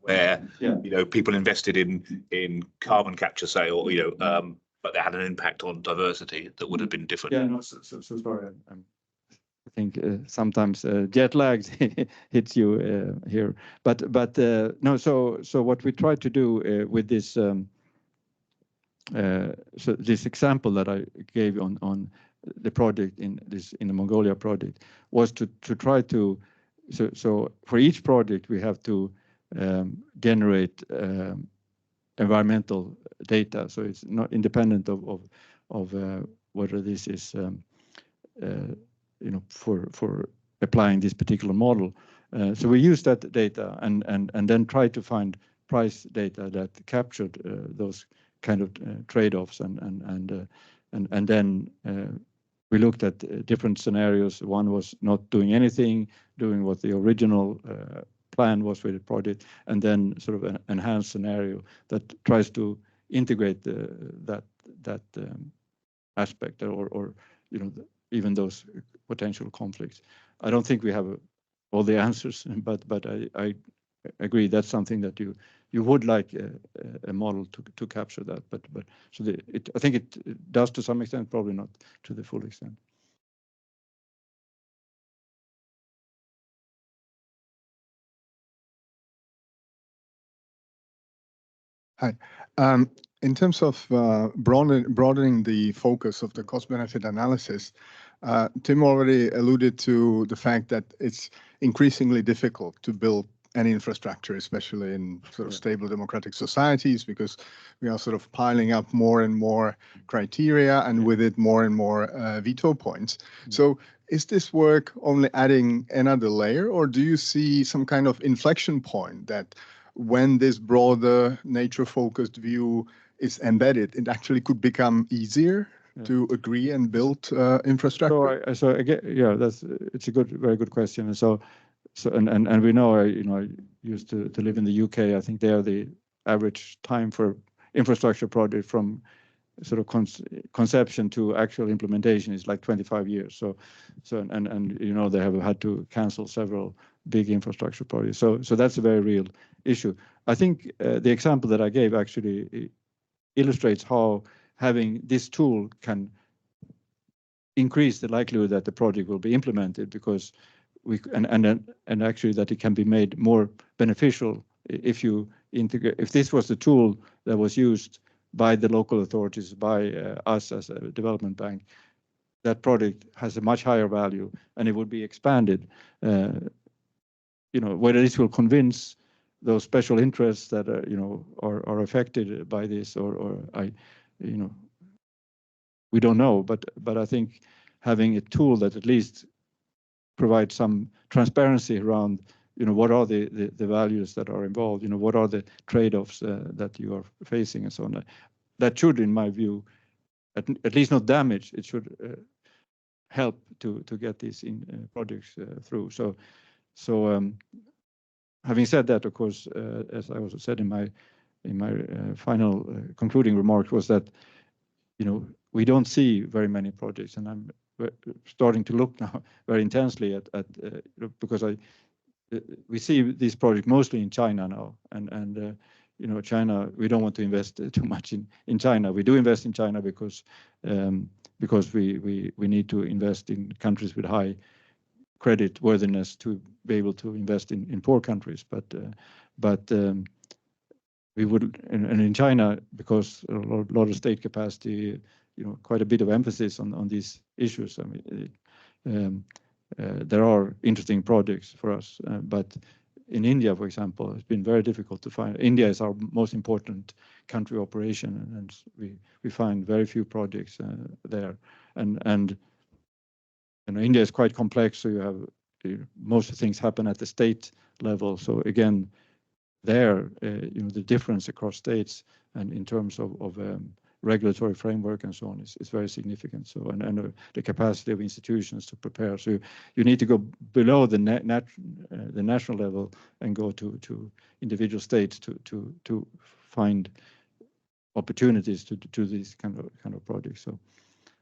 Where people invested in carbon capture, say, or but they had an impact on diversity that would have been different. Yeah, no, so sorry. I think sometimes jet lag hits you here, but no. So what we try to do with this, so this example that I gave on the project in the Mongolia project was to try to so for each project we have to generate environmental data, so it's not independent of whether this is for applying this particular model. So we use that data and then try to find price data that captured those kind of trade-offs and then we looked at different scenarios. One was not doing anything, doing what the original plan was with the project, and then sort of an enhanced scenario that tries to integrate that aspect or even those potential conflicts. I don't think we have all the answers, but I agree that's something that you would like a model to capture that. But so I think it does to some extent, probably not to the full extent. Hi. In terms of broadening the focus of the cost-benefit analysis, Tim already alluded to the fact that it's increasingly difficult to build any infrastructure, especially in sort of stable democratic societies, because we are sort of piling up more and more criteria and with it more and more veto points. So is this work only adding another layer, or do you see some kind of inflection point that when this broader nature-focused view is embedded, it actually could become easier to agree and build infrastructure? So again, yeah, it's a very good question. And we know, I used to live in the UK. I think there the average time for infrastructure project from sort of conception to actual implementation is like 25 years. So they have had to cancel several big infrastructure projects. So that's a very real issue. I think the example that I gave actually illustrates how having this tool can increase the likelihood that the project will be implemented, because and actually that it can be made more beneficial if you integrate. If this was the tool that was used by the local authorities, by us as a development bank, that project has a much higher value and it would be expanded. Whether this will convince those special interests that are affected by this, or we don't know. But I think having a tool that at least provides some transparency around what are the values that are involved, what are the trade-offs that you are facing and so on. That should, in my view, at least not damage. It should help to get these projects through. So having said that, of course, as I also said in my final concluding remarks, was that we don't see very many projects, and I'm starting to look now very intensely at because we see these projects mostly in China now, and China, we don't want to invest too much in China. We do invest in China because we need to invest in countries with high credit worthiness to be able to invest in poor countries. But we would, and in China, because a lot of state capacity, quite a bit of emphasis on these issues. I mean, there are interesting projects for us, but in India, for example, it's been very difficult to find. India is our most important country operation, and we find very few projects there. And India is quite complex, so you have most of the things happen at the state level. So again, there, the difference across states and in terms of regulatory framework and so on is very significant. So and the capacity of institutions to prepare. So you need to go below the national level and go to individual states to find opportunities to these kind of projects.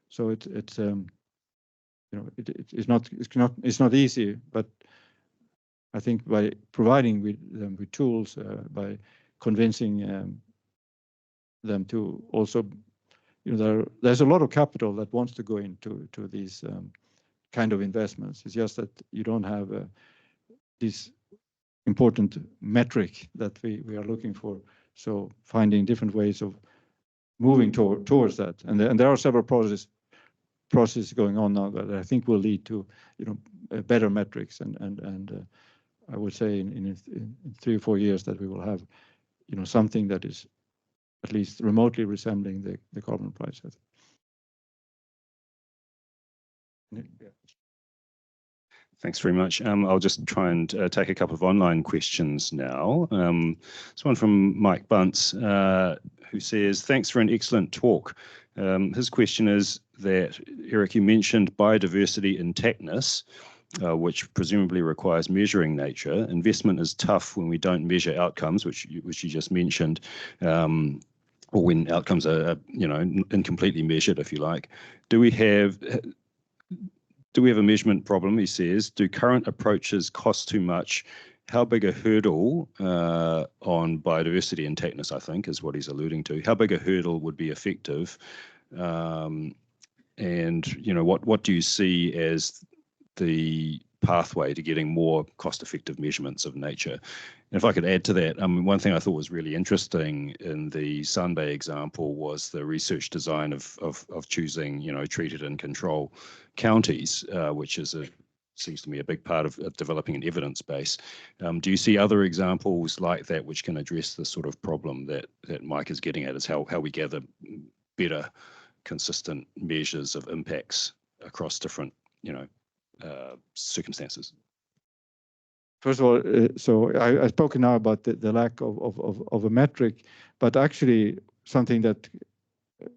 So it's it's not easy, but I think by providing them with tools, by convincing them to also, there's a lot of capital that wants to go into these kind of investments. It's just that you don't have this important metric that we are looking for. So finding different ways of moving towards that, and there are several processes going on now that I think will lead to better metrics, and I would say in 3 or 4 years that we will have something that is at least remotely resembling the carbon price. Yeah. Thanks very much. I'll just try and take a couple of online questions now. This one from Mike Bunce, who says, thanks for an excellent talk. His question is that, Erik, you mentioned biodiversity intactness, which presumably requires measuring nature. Investment is tough when we don't measure outcomes, which you just mentioned, or when outcomes are incompletely measured, if you like. Do we have a measurement problem, he says? Do current approaches cost too much? How big a hurdle on biodiversity intactness, I think, is what he's alluding to. How big a hurdle would be effective? And what do you see as the pathway to getting more cost-effective measurements of nature? And if I could add to that, one thing I thought was really interesting in the Sunbay example was the research design of choosing, treated and control counties, which seems to me a big part of developing an evidence base. Do you see other examples like that which can address the sort of problem that Mike is getting at, is how we gather better, consistent measures of impacts across different, circumstances? First of all, so I've spoken now about the lack of a metric, but actually something that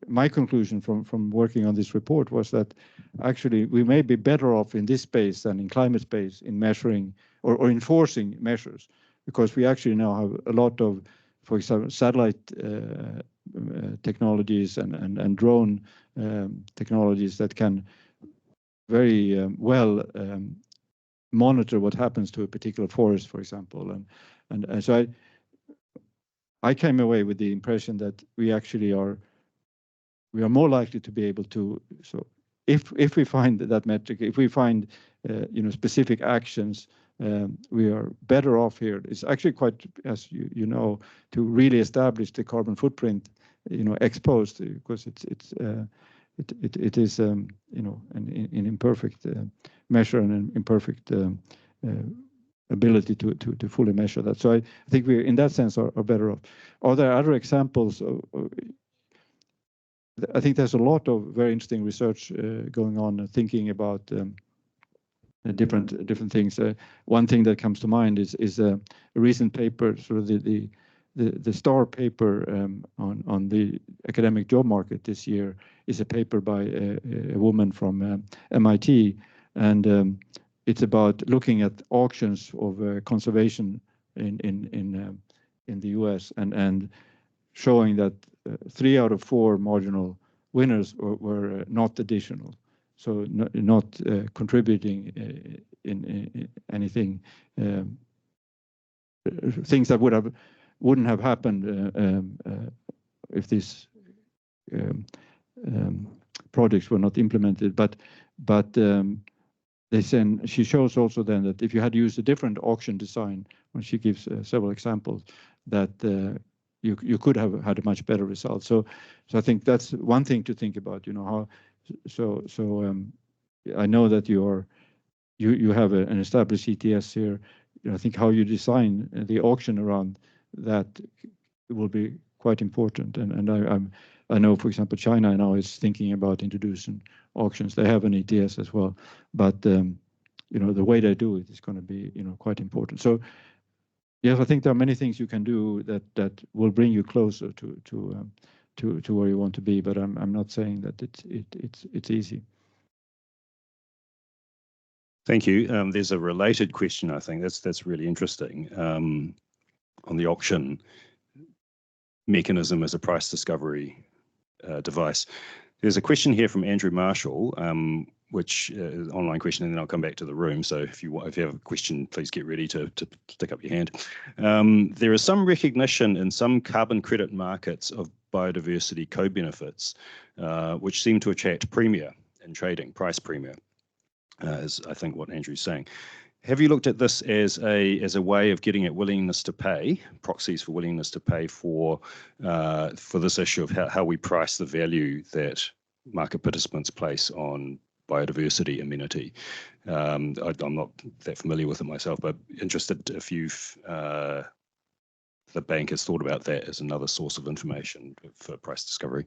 my conclusion from working on this report was that actually we may be better off in this space than in climate space in measuring or enforcing measures, because we actually now have a lot of, for example, satellite technologies and drone technologies that can very well monitor what happens to a particular forest, for example, and so I came away with the impression that we actually are more likely to be able to. So if we find that metric, if we find specific actions, we are better off here. It's actually quite, as you know, to really establish the carbon footprint, exposed, because it is an imperfect measure and an imperfect ability to fully measure that. So I think we, in that sense, are better off. Are there other examples? I think there's a lot of very interesting research going on, thinking about different things. One thing that comes to mind is a recent paper, sort of the star paper on the academic job market this year is a paper by a woman from MIT, and it's about looking at auctions of conservation in the US and showing that 3 out of 4 marginal winners were not additional, so not contributing in anything, things that wouldn't have happened if these projects were not implemented. But she shows also then that if you had used a different auction design, when she gives several examples, that you could have had a much better result. So I think that's one thing to think about. How. So I know that you have an established ETS here. I think how you design the auction around that will be quite important. And I know, for example, China now is thinking about introducing auctions. They have an ETS as well, but the way they do it is going to be quite important. So Yes, I think there are many things you can do that will bring you closer to where you want to be, but I'm not saying that it's easy. Thank you. There's a related question, I think that's really interesting, on the auction mechanism as a price discovery device. There's a question here from Andrew Marshall, which is an online question, and then I'll come back to the room. So if you have a question, please get ready to stick up your hand. There is some recognition in some carbon credit markets of biodiversity co-benefits, which seem to attract premia in trading, price premia, is I think what Andrew's saying. Have you looked at this as a way of getting at willingness to pay, proxies for willingness to pay for this issue of how we price the value that market participants place on biodiversity amenity? I'm not that familiar with it myself, but interested if the bank has thought about that as another source of information for price discovery.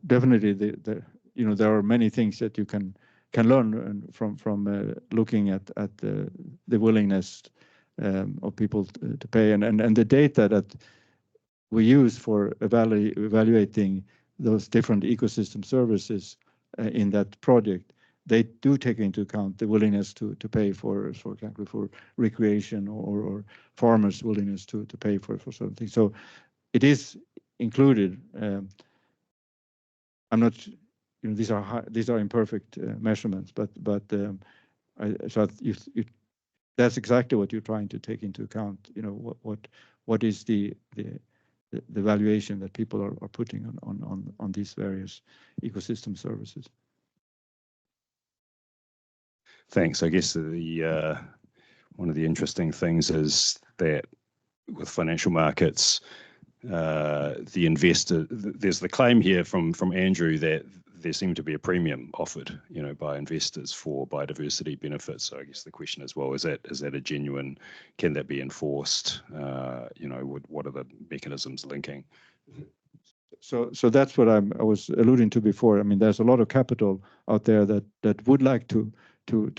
Definitely, there are many things that you can learn from looking at the willingness of people to pay, and the data that we use for evaluating those different ecosystem services in that project. They do take into account the willingness to pay for example, for recreation or farmers' willingness to pay for certain things. So it is included. I'm not, these are imperfect measurements, but that's exactly what you're trying to take into account. What is the valuation that people are putting on these various ecosystem services. Thanks. I guess one of the interesting things is that with financial markets, the investor, there's the claim here from Andrew that there seemed to be a premium offered, by investors for biodiversity benefits. So I guess the question is, well, is that a genuine? Can that be enforced? What are the mechanisms linking? So that's what I was alluding to before. I mean, there's a lot of capital out there that would like to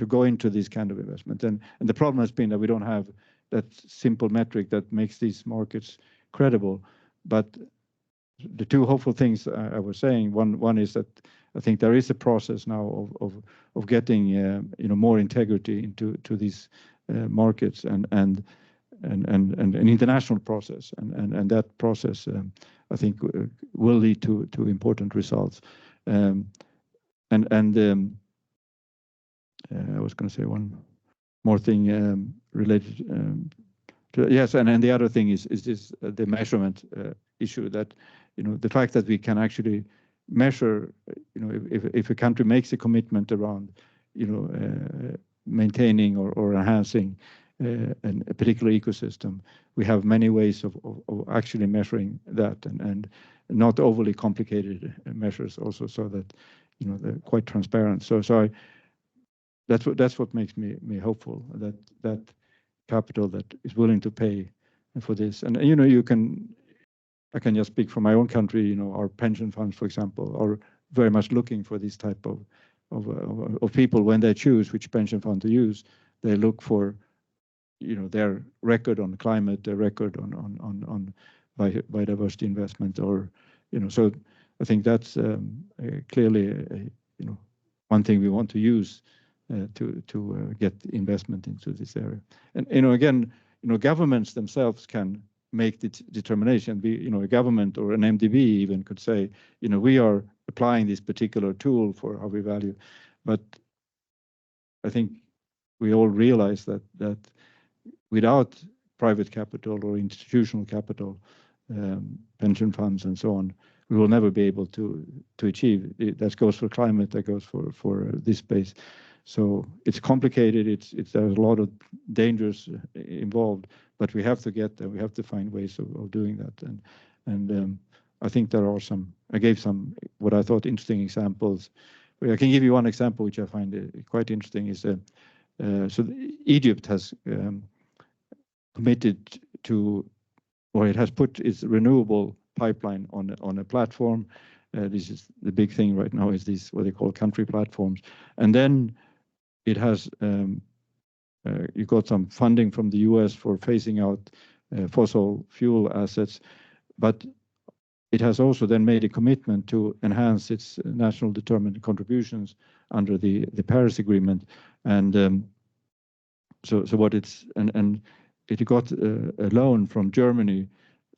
go into this kind of investment, and the problem has been that we don't have that simple metric that makes these markets credible. But the two hopeful things I was saying, one is that I think there is a process now of getting more integrity into these markets and an international process, and that process I think will lead to important results. I was going to say one more thing related. Yes, and the other thing is this the measurement issue, that the fact that we can actually measure, if a country makes a commitment around maintaining or enhancing a particular ecosystem, we have many ways of actually measuring that, and not overly complicated measures also, so that they're quite transparent. So that's what makes me hopeful, that capital that is willing to pay for this. And I can just speak from my own country. Our pension funds, for example, are very much looking for this type of people. When they choose which pension fund to use, they look for their record on climate, their record on biodiversity investment, or so I think that's clearly one thing we want to use to get investment into this area. And again, governments themselves can make the determination. A government or an MDB even could say, we are applying this particular tool for how we value. But I think we all realize that without private capital or institutional capital, pension funds and so on, we will never be able to achieve. That goes for climate, that goes for this space. So it's complicated. There's a lot of dangers involved, but we have to get there. We have to find ways of doing that. And I think there are some. I gave some what I thought interesting examples. I can give you one example which I find quite interesting. Is so Egypt has committed to, or it has put its renewable pipeline on a platform, This is the big thing right now, is these what they call country platforms. And then it has, you got some funding from the US for phasing out fossil fuel assets, but it has also then made a commitment to enhance its national determined contributions under the Paris Agreement. And so what it's, and it got a loan from Germany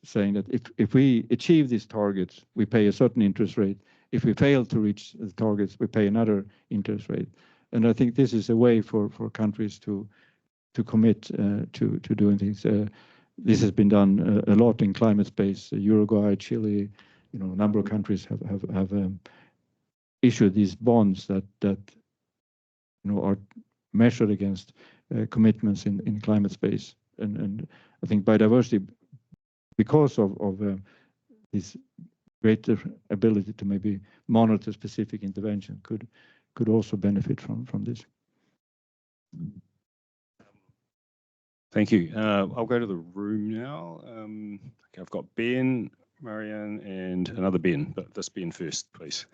saying that if we achieve these targets, we pay a certain interest rate. If we fail to reach the targets, we pay another interest rate. And I think this is a way for countries to commit to doing things. This has been done a lot in climate space. Uruguay, Chile, a number of countries have issued these bonds that are measured against commitments in climate space. And I think biodiversity, because of this greater ability to maybe monitor specific intervention, could also benefit from this. Thank you. I'll go to the room now. Okay, I've got Ben, Marianne, and another Ben, but this Ben first, please.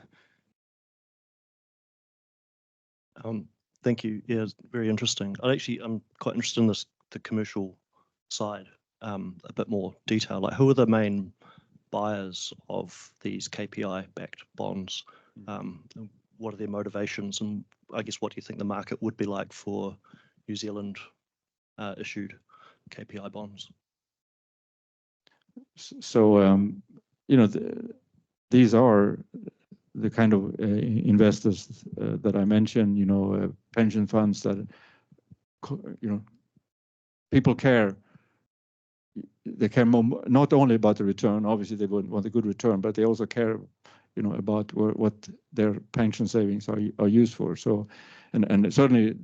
Thank you. Yeah, it's very interesting. I'm quite interested in the commercial side, a bit more detail. Like, who are the main buyers of these KPI-backed bonds? What are their motivations? And I guess, what do you think the market would be like for New Zealand issued KPI bonds? So, these are the kind of investors that I mentioned, pension funds that, people care. They care more, not only about the return, obviously they would want a good return, but they also care, about what their pension savings are used for. So, and certainly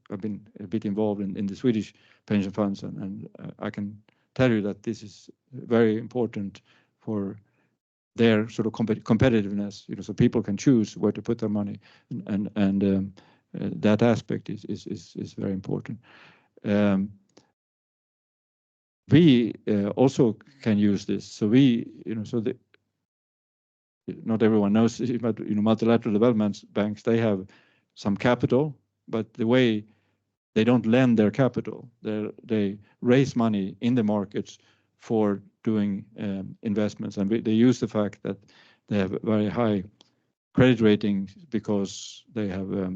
I've been a bit involved in the Swedish pension funds, and I can tell you that this is very important for their sort of competitiveness, so people can choose where to put their money, and that aspect is very important. We also can use this. So not everyone knows, but multilateral development banks, they have some capital, but the way they don't lend their capital, they raise money in the markets for doing investments, and they use the fact that they have very high credit ratings because they have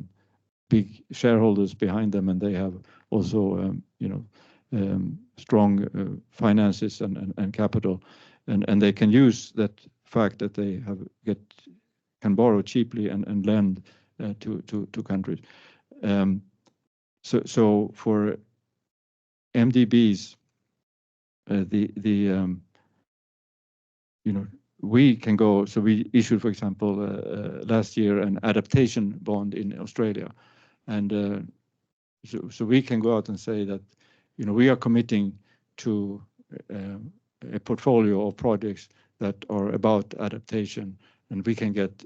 big shareholders behind them, and they have also strong finances and capital, and they can use that fact that they can borrow cheaply and lend to countries. So for MDBs, we can go. So we issued, for example, last year an adaptation bond in Australia, and so we can go out and say that we are committing to a portfolio of projects that are about adaptation, and we can get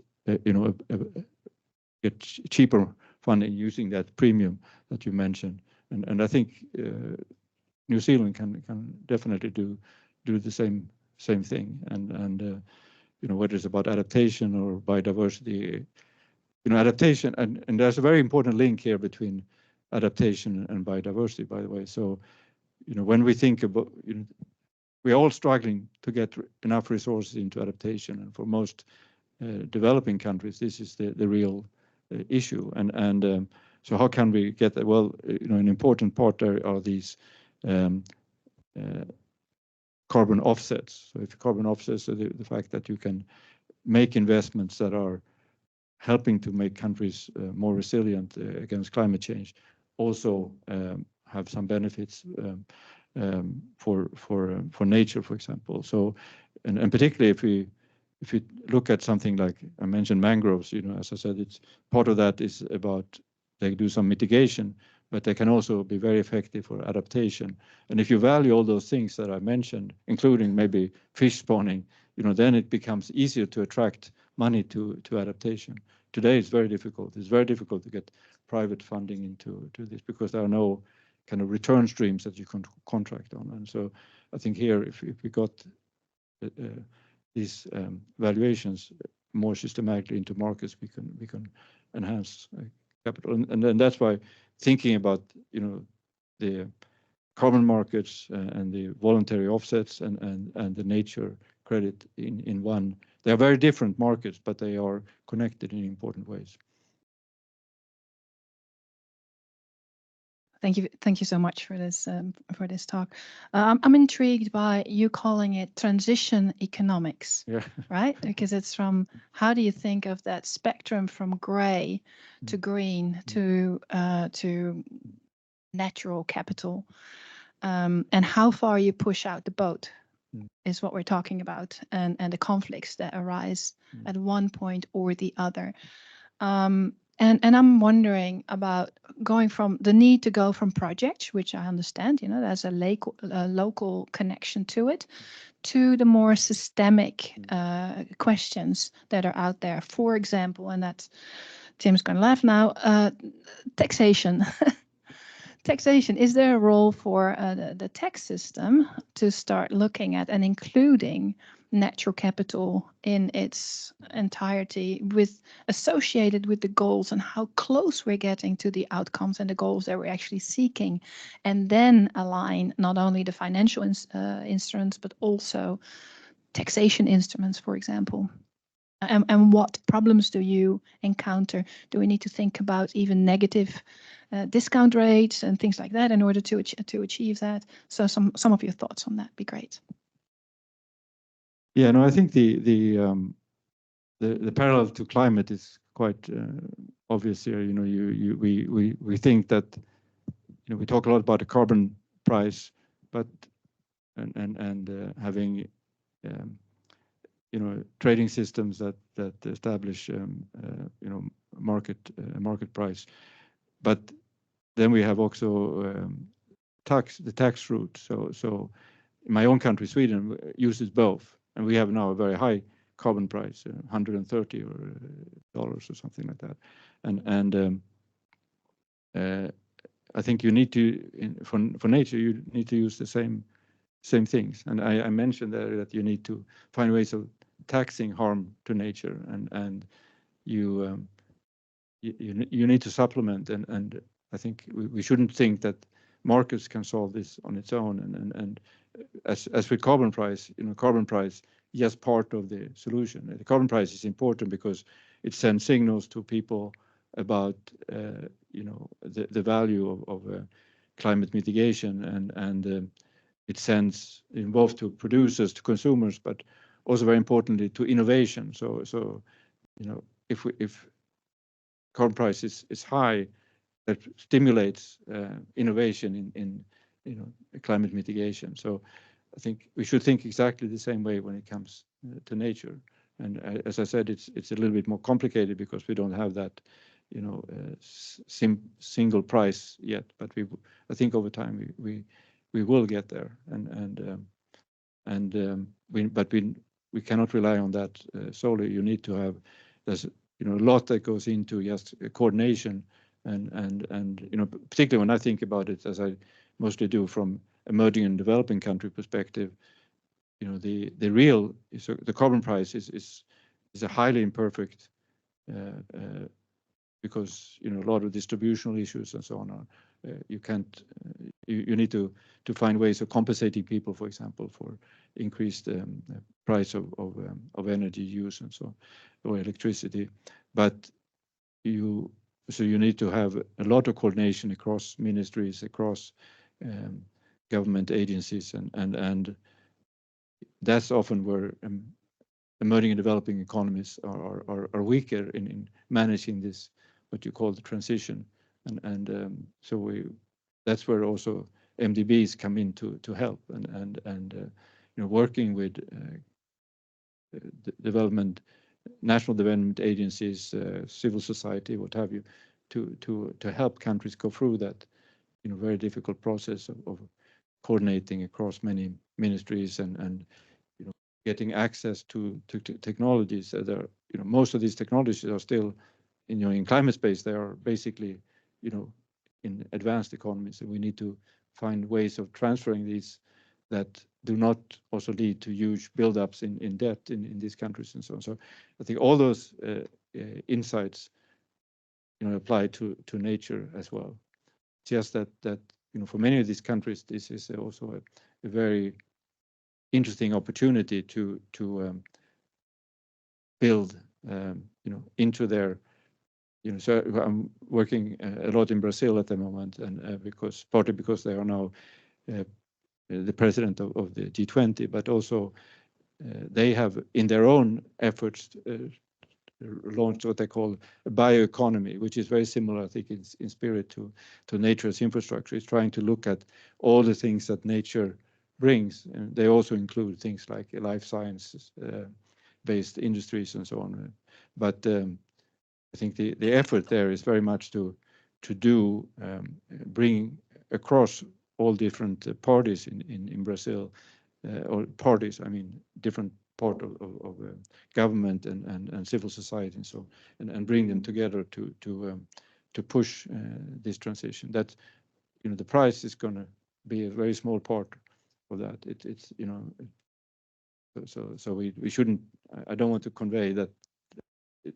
get cheaper funding using that premium that you mentioned, and I think New Zealand can definitely do the same thing, and whether it's about adaptation or biodiversity, adaptation, and there's a very important link here between adaptation and biodiversity, by the way. So when we think about, we're all struggling to get enough resources into adaptation, and for most developing countries, this is the real issue. And so how can we get that? Well, an important part there are these carbon offsets. So if carbon offsets are the fact that you can make investments that are helping to make countries more resilient against climate change, also have some benefits for nature, for example. So, and particularly if you look at something like I mentioned mangroves, as I said, it's part of that is about they do some mitigation, but they can also be very effective for adaptation. And if you value all those things that I mentioned, including maybe fish spawning, then it becomes easier to attract money to adaptation. Today it's very difficult. It's very difficult to get private funding into this because there are no kind of return streams that you can contract on. And so I think here, if we got these valuations more systematically into markets, we can enhance capital, and that's why thinking about the carbon markets and the voluntary offsets and the nature credit in one. They are very different markets, but they are connected in important ways. Thank you so much for this talk. I'm intrigued by you calling it transition economics, yeah. right? Because it's from, how do you think of that spectrum from gray to green to natural capital, and how far you push out the boat is what we're talking about, and the conflicts that arise at one point or the other. And I'm wondering about going from the need to go from projects, which I understand, there's a local connection to it, to the more systemic questions that are out there. For example, and that's, Tim's going to laugh now, taxation. Taxation, is there a role for the tax system to start looking at and including natural capital in its entirety, associated with the goals and how close we're getting to the outcomes and the goals that we're actually seeking, and then align not only the financial instruments but also taxation instruments, for example? And what problems do you encounter? Do we need to think about even negative discount rates and things like that in order to achieve that? So some of your thoughts on that would be great. Yeah, no, I think the parallel to climate is quite obvious here. We think that we talk a lot about the carbon price, but and having trading systems that establish market price, but then we have also the tax route. So in my own country, Sweden, uses both, and we have now a very high carbon price, $130 or something like that, and I think you need to for nature you need to use the same things, and I mentioned there that you need to find ways of taxing harm to nature, and you need to supplement, and I think we shouldn't think that markets can solve this on its own, and as with carbon price, carbon price is just part of the solution. The carbon price is important because it sends signals to people about the value of climate mitigation, and it sends both to producers, to consumers, but also very importantly to innovation. So if carbon price is high, that stimulates innovation in climate mitigation. So I think we should think exactly the same way when it comes to nature. And as I said, it's a little bit more complicated because we don't have that single price yet. But I think over time we will get there. We cannot rely on that solely. You need to have, there's a lot that goes into just coordination, and particularly when I think about it, as I mostly do from emerging and developing country perspective, the carbon price is a highly imperfect because a lot of distributional issues and so on you need to find ways of compensating people, for example, for increased price of energy use and so on, or electricity. But you need to have a lot of coordination across ministries, across government agencies, and that's often where emerging and developing economies are weaker in managing this, what you call the transition, and that's where also MDBs come in to help, and working with national development agencies, civil society, what have you, to help countries go through that very difficult process of coordinating across many ministries and getting access to technologies that are most of these technologies are still in climate space. They are basically in advanced economies, and we need to find ways of transferring these that do not also lead to huge buildups in debt in these countries and so on. So I think all those insights, apply to nature as well. Just that for many of these countries, this is also a very interesting opportunity to build, into their, So I'm working a lot in Brazil at the moment, and partly because they are now the president of the G20, but also they have in their own efforts launched what they call a bioeconomy, which is very similar, I think, in spirit to nature's infrastructure. It's trying to look at all the things that nature brings, and they also include things like life sciences based industries and so on. But I think the effort there is very much to bring across all different parties in Brazil, or parties, I mean, different part of government and civil society and so, and bring them together to push this transition. That the price is going to be a very small part of that. It's so we shouldn't. I don't want to convey that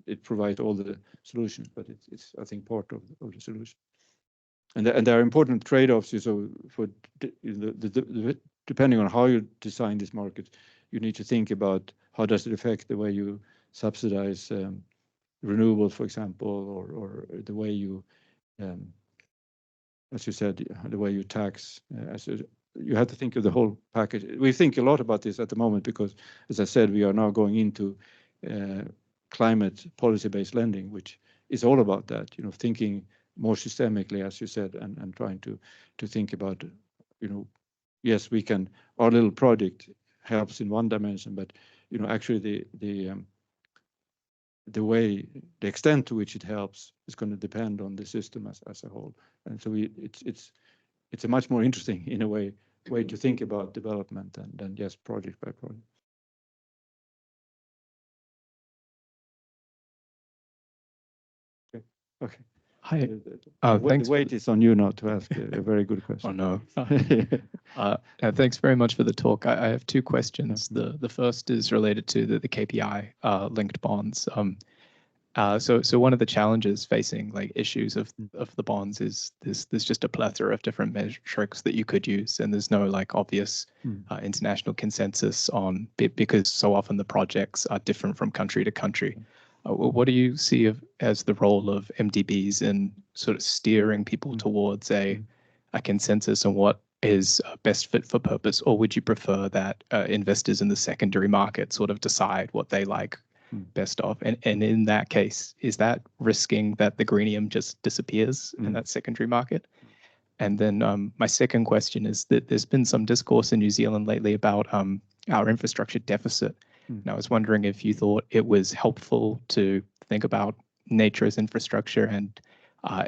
it provides all the solutions, but it's I think part of the solution. And there are important trade-offs. So for depending on how you design this market, you need to think about how does it affect the way you subsidize renewable, for example, or the way you, as you said, the way you tax. You have to think of the whole package. We think a lot about this at the moment because, as I said, we are now going into climate policy-based lending, which is all about that. Thinking more systemically, as you said, and trying to think about, yes, we can. Our little project helps in one dimension, but actually the way, the extent to which it helps is going to depend on the system as a whole. And so it's a much more interesting, in a way to think about development than just project by project. Okay. Hi. The weight is on you now to ask a very good question. Oh no. Thanks very much for the talk. I have two questions. The first is related to the KPI linked bonds. So one of the challenges facing like issues of the bonds is there's just a plethora of different metrics that you could use, and there's no like obvious international consensus on because so often the projects are different from country to country. What do you see as the role of MDBs in sort of steering people towards a consensus on what is best fit for purpose, or would you prefer that investors in the secondary market sort of decide what they like best of? And in that case, is that risking that the greenium just disappears in that secondary market? And then my second question is that there's been some discourse in New Zealand lately about our infrastructure deficit. And I was wondering if you thought it was helpful to think about nature as infrastructure and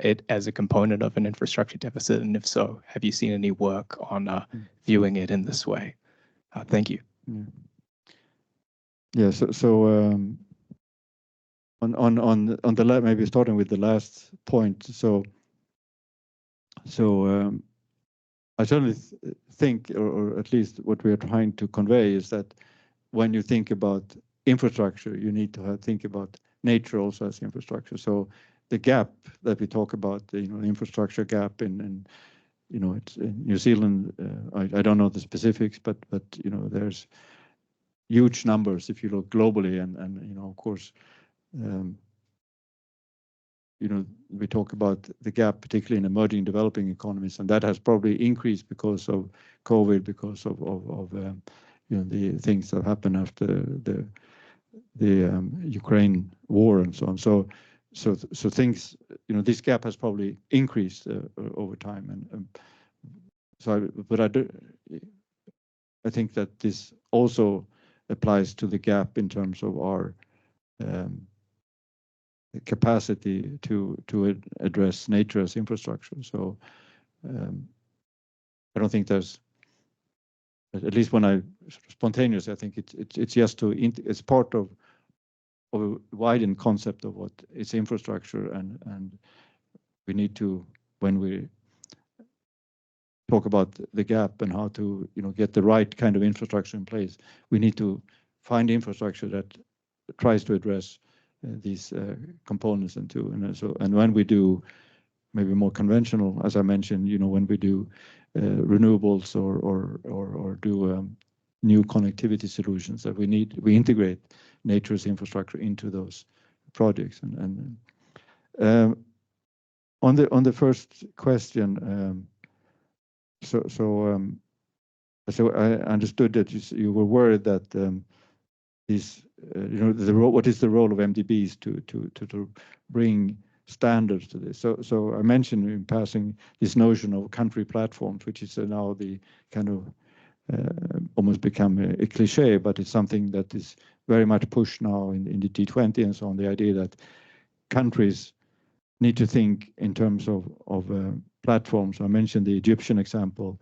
it as a component of an infrastructure deficit, and if so, have you seen any work on viewing it in this way? Thank you. Yeah. So on the maybe starting with the last point. So I certainly think, or at least what we are trying to convey, is that when you think about infrastructure, you need to think about nature also as infrastructure. So the gap that we talk about, the infrastructure gap in it's in New Zealand. I don't know the specifics, but there's huge numbers if you look globally, and of course, we talk about the gap, particularly in emerging developing economies, and that has probably increased because of COVID, because of the things that happened after the Ukraine war and so on. So things, this gap has probably increased over time, and I think that this also applies to the gap in terms of our capacity to address nature as infrastructure. So I don't think there's, at least when I spontaneously, I think it's just it's part of a widened concept of what is infrastructure, and we need to, when we talk about the gap and how to get the right kind of infrastructure in place. We need to find infrastructure that tries to address these components and when we do maybe more conventional, as I mentioned, when we do renewables or do new connectivity solutions, that we integrate nature's infrastructure into those projects. And on the first question, so I understood that you were worried that these what is the role of MDBs to bring standards to this. So I mentioned in passing this notion of country platforms, which is now the kind of almost become a cliche, but it's something that is very much pushed now in the G20 and so on. The idea that countries need to think in terms of platforms. I mentioned the Egyptian example,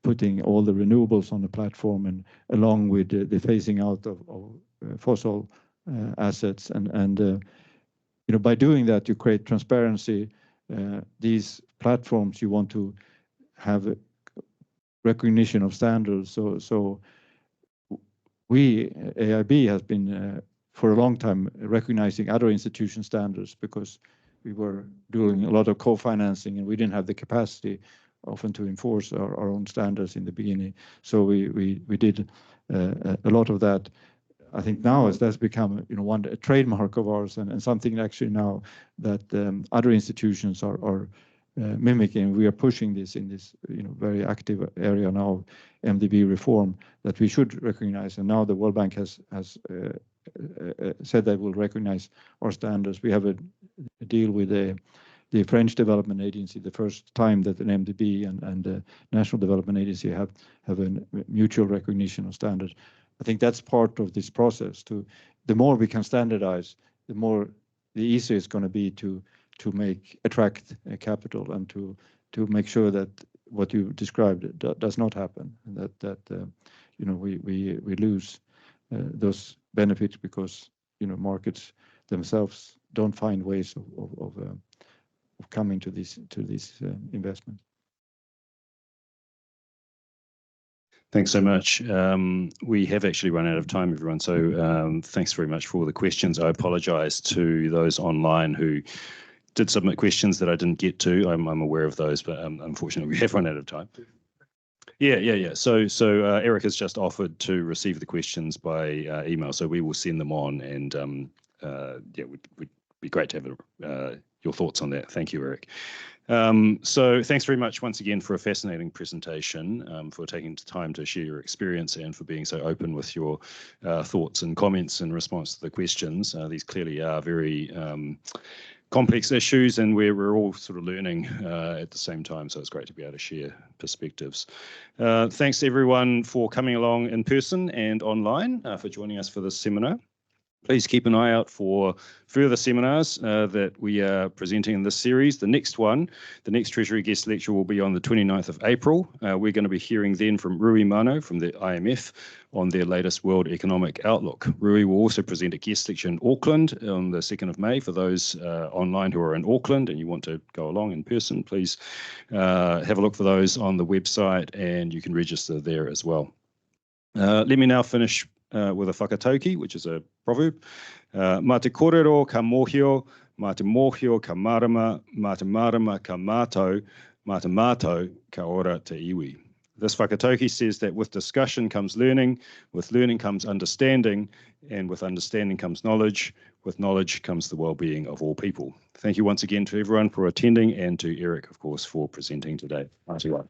putting all the renewables on the platform, and along with the phasing out of fossil assets, and by doing that you create transparency. These platforms, you want to have a recognition of standards. So we, AIIB, has been for a long time recognizing other institution standards, because we were doing a lot of co-financing and we didn't have the capacity often to enforce our own standards in the beginning. So we did a lot of that. I think now as that's become a trademark of ours, and something actually now that other institutions are mimicking. We are pushing this in this very active area now, MDB reform, that we should recognize. And now the World Bank has said they will recognize our standards. We have a deal with the French Development Agency, the first time that an MDB and the National Development Agency have a mutual recognition of standards. I think that's part of this process. The more we can standardize, the easier it's going to be to attract capital, and to make sure that what you described does not happen, and that we lose those benefits because markets themselves don't find ways of coming to these investments. Thanks so much. We have actually run out of time, everyone. So thanks very much for all the questions. I apologize to those online who did submit questions that I didn't get to. I'm aware of those, but unfortunately we have run out of time. Yeah. So Erik has just offered to receive the questions by email, so we will send them on, and would be great to have your thoughts on that. Thank you, Erik. So thanks very much once again for a fascinating presentation, for taking the time to share your experience, and for being so open with your thoughts and comments in response to the questions. These clearly are very complex issues, and we're all sort of learning at the same time, so it's great to be able to share perspectives. Thanks everyone for coming along in person and online, for joining us for this seminar. Please keep an eye out for further seminars that we are presenting in this series. The next Treasury guest lecture will be on the 29th of April. We're going to be hearing then from Rui Mano from the IMF on their latest World Economic Outlook. Rui will also present a guest lecture in Auckland on the 2nd of May. For those online who are in Auckland and you want to go along in person, please have a look for those on the website, and you can register there as well. Let me now finish with a whakatauki, which is a proverb. Mā te kōrero ka mōhio, mā te mōhio ka marama, mā te marama ka mātou, mā te mātou ka ora te iwi. This whakatauki says that with discussion comes learning, with learning comes understanding, and with understanding comes knowledge, with knowledge comes the well-being of all people. Thank you once again to everyone for attending, and to Erik, of course, for presenting today. Mā te wā.